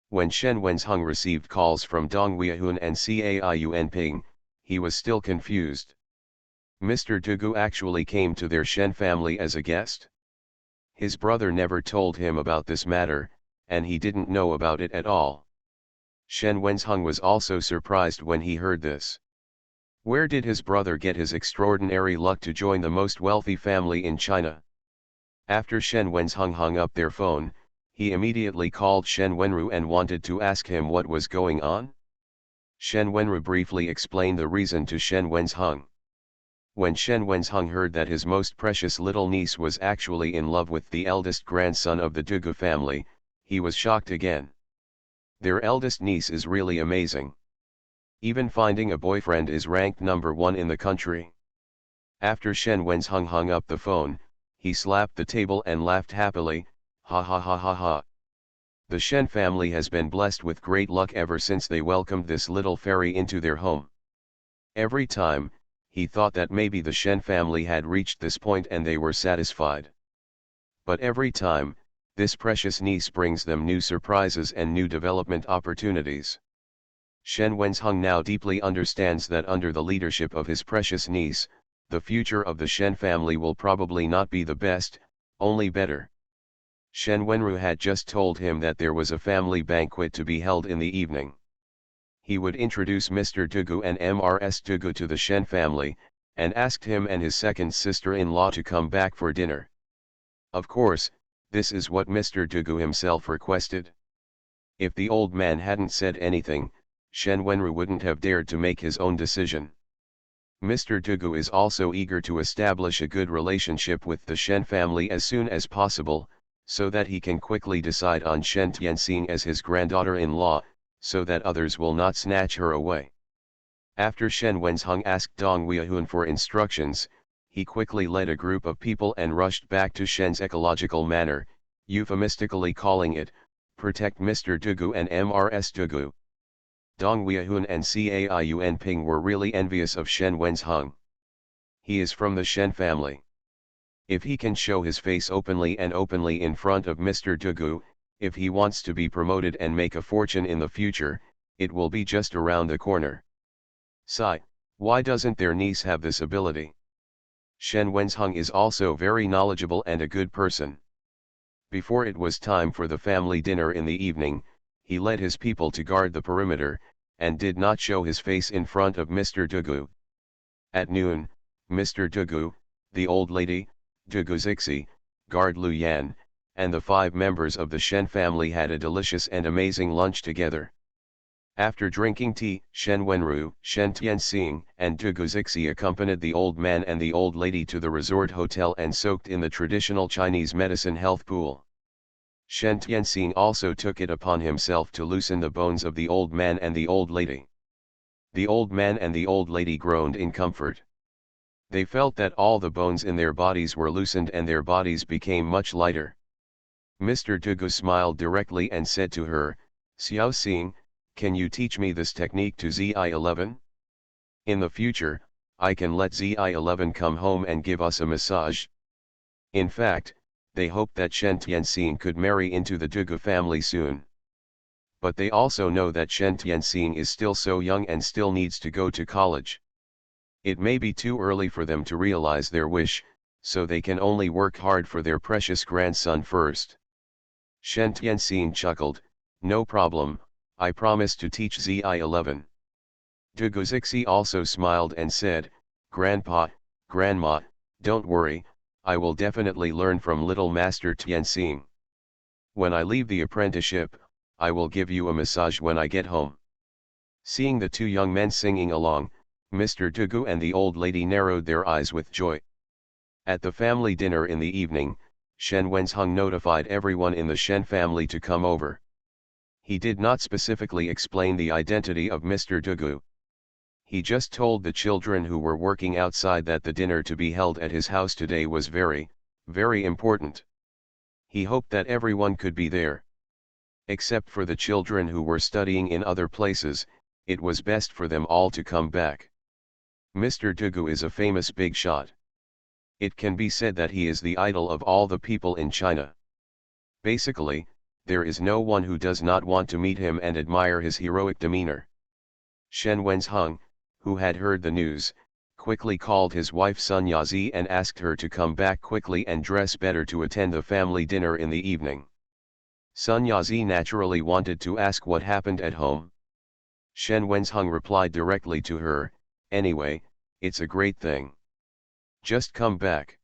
When Shen Wenzheng received calls from Dong Weihun and Cai Yunping, he was still confused. Mr. Dugu actually came to their Shen family as a guest? His brother never told him about this matter, and he didn't know about it at all. Shen Wenzheng was also surprised when he heard this. Where did his brother get his extraordinary luck to join the most wealthy family in China? After Shen Wenzheng hung up their phone, he immediately called Shen Wenru and wanted to ask him what was going on. Shen Wenru briefly explained the reason to Shen Wenzheng. When Shen Wenzheng heard that his most precious little niece was actually in love with the eldest grandson of the Dugu family, he was shocked again. Their eldest niece is really amazing. Even finding a boyfriend is ranked #1 in the country. After Shen Wenzheng hung up the phone, he slapped the table and laughed happily, ha ha ha ha ha. The Shen family has been blessed with great luck ever since they welcomed this little fairy into their home. Every time, he thought that maybe the Shen family had reached this point and they were satisfied. But every time, this precious niece brings them new surprises and new development opportunities. Shen Wenzheng now deeply understands that under the leadership of his precious niece, the future of the Shen family will probably not be the best, only better. Shen Wenru had just told him that there was a family banquet to be held in the evening. He would introduce Mr. Dugu and Mrs. Dugu to the Shen family, and asked him and his second sister-in-law to come back for dinner. Of course, this is what Mr. Dugu himself requested. If the old man hadn't said anything, Shen Wenru wouldn't have dared to make his own decision. Mr. Dugu is also eager to establish a good relationship with the Shen family as soon as possible, so that he can quickly decide on Shen Tianxing as his granddaughter-in-law, so that others will not snatch her away. After Shen Wenzheng asked Dong Weihun for instructions, he quickly led a group of people and rushed back to Shen's ecological manor, euphemistically calling it, "Protect Mr. Dugu and Mrs. Dugu." Dong Weihun and Cai Ping were really envious of Shen Wenzheng. He is from the Shen family. If he can show his face openly in front of Mr. Dugu, if he wants to be promoted and make a fortune in the future, it will be just around the corner. Why doesn't their niece have this ability? Shen Wenzheng is also very knowledgeable and a good person. Before it was time for the family dinner in the evening, he led his people to guard the perimeter, and did not show his face in front of Mr. Dugu. At noon, Mr. Dugu, the old lady, Dugu Zixi, guard Lu Yan, and the 5 members of the Shen family had a delicious and amazing lunch together. After drinking tea, Shen Wenru, Shen Tianxing, and Dugu Zixi accompanied the old man and the old lady to the resort hotel and soaked in the traditional Chinese medicine health pool. Shen Tianxing also took it upon himself to loosen the bones of the old man and the old lady. The old man and the old lady groaned in comfort. They felt that all the bones in their bodies were loosened and their bodies became much lighter. Mr. Dugu smiled directly and said to her, "Xiao Xing, can you teach me this technique to Zi11? In the future, I can let Zi11 come home and give us a massage." In fact, they hoped that Shen Tianxing could marry into the Dugu family soon. But they also know that Shen Tianxing is still so young and still needs to go to college. It may be too early for them to realize their wish, so they can only work hard for their precious grandson first. Shen Tianxing chuckled, "No problem, I promise to teach Zi11. Dugu Zixi also smiled and said, "Grandpa, Grandma, don't worry, I will definitely learn from little Master Tianxing. When I leave the apprenticeship, I will give you a massage when I get home." Seeing the 2 young men singing along, Mr. Dugu and the old lady narrowed their eyes with joy. At the family dinner in the evening, Shen Wenzheng notified everyone in the Shen family to come over. He did not specifically explain the identity of Mr. Dugu. He just told the children who were working outside that the dinner to be held at his house today was very, very important. He hoped that everyone could be there. Except for the children who were studying in other places, it was best for them all to come back. Mr. Dugu is a famous big shot. It can be said that he is the idol of all the people in China. Basically, there is no one who does not want to meet him and admire his heroic demeanor. Shen Wenzheng, who had heard the news, quickly called his wife Sun Yazi and asked her to come back quickly and dress better to attend the family dinner in the evening. Sun Yazi naturally wanted to ask what happened at home. Shen Wenzheng replied directly to her, "Anyway, it's a great thing. Just come back.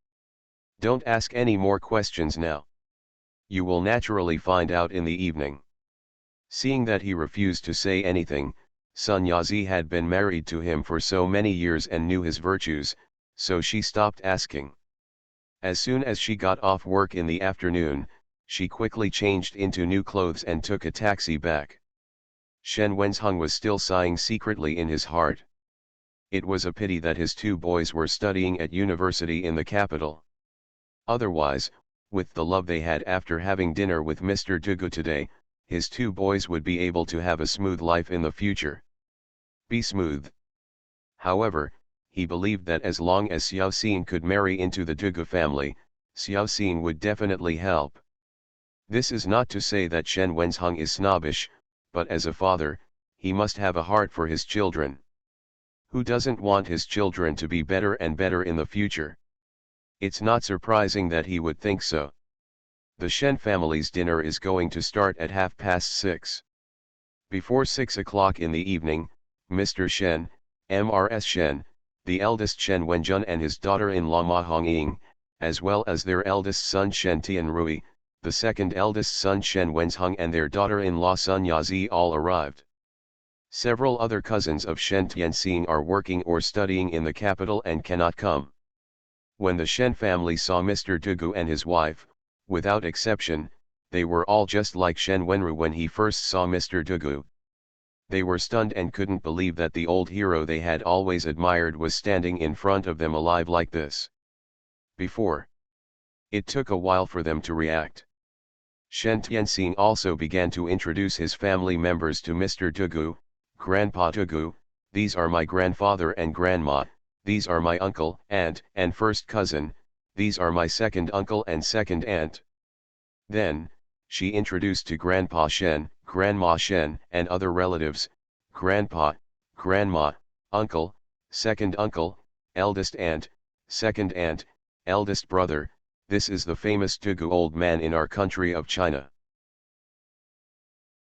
Don't ask any more questions now. You will naturally find out in the evening." Seeing that he refused to say anything, Sun Yazi had been married to him for so many years and knew his virtues, so she stopped asking. As soon as she got off work in the afternoon, she quickly changed into new clothes and took a taxi back. Shen Wenzheng was still sighing secretly in his heart. It was a pity that his two boys were studying at university in the capital. Otherwise, with the love they had after having dinner with Mr. Dugu today, his two boys would be able to have a smooth life in the future. Be smooth. However, he believed that as long as Xiao Xin could marry into the Dugu family, Xiao Xin would definitely help. This is not to say that Shen Wenzheng is snobbish, but as a father, he must have a heart for his children. Who doesn't want his children to be better and better in the future? It's not surprising that he would think so. The Shen family's dinner is going to start at 6:30. Before 6 o'clock in the evening, Mr. Shen, Mrs. Shen, the eldest Shen Wenjun and his daughter-in-law Ma Hongying, as well as their eldest son Shen Tianrui, the second eldest son Shen Wenzheng and their daughter-in-law Sun Yazi all arrived. Several other cousins of Shen Tianxing are working or studying in the capital and cannot come. When the Shen family saw Mr. Dugu and his wife, without exception, they were all just like Shen Wenru when he first saw Mr. Dugu. They were stunned and couldn't believe that the old hero they had always admired was standing in front of them alive like this. Before. It took a while for them to react. Shen Tianxing also began to introduce his family members to Mr. Dugu. Grandpa Dugu, these are my grandfather and grandma, these are my uncle, aunt, and first cousin, these are my second uncle and second aunt. Then, she introduced to Grandpa Shen, Grandma Shen, and other relatives, Grandpa, Grandma, Uncle, second uncle, eldest aunt, second aunt, eldest brother. This is the famous Dugu old man in our country of China.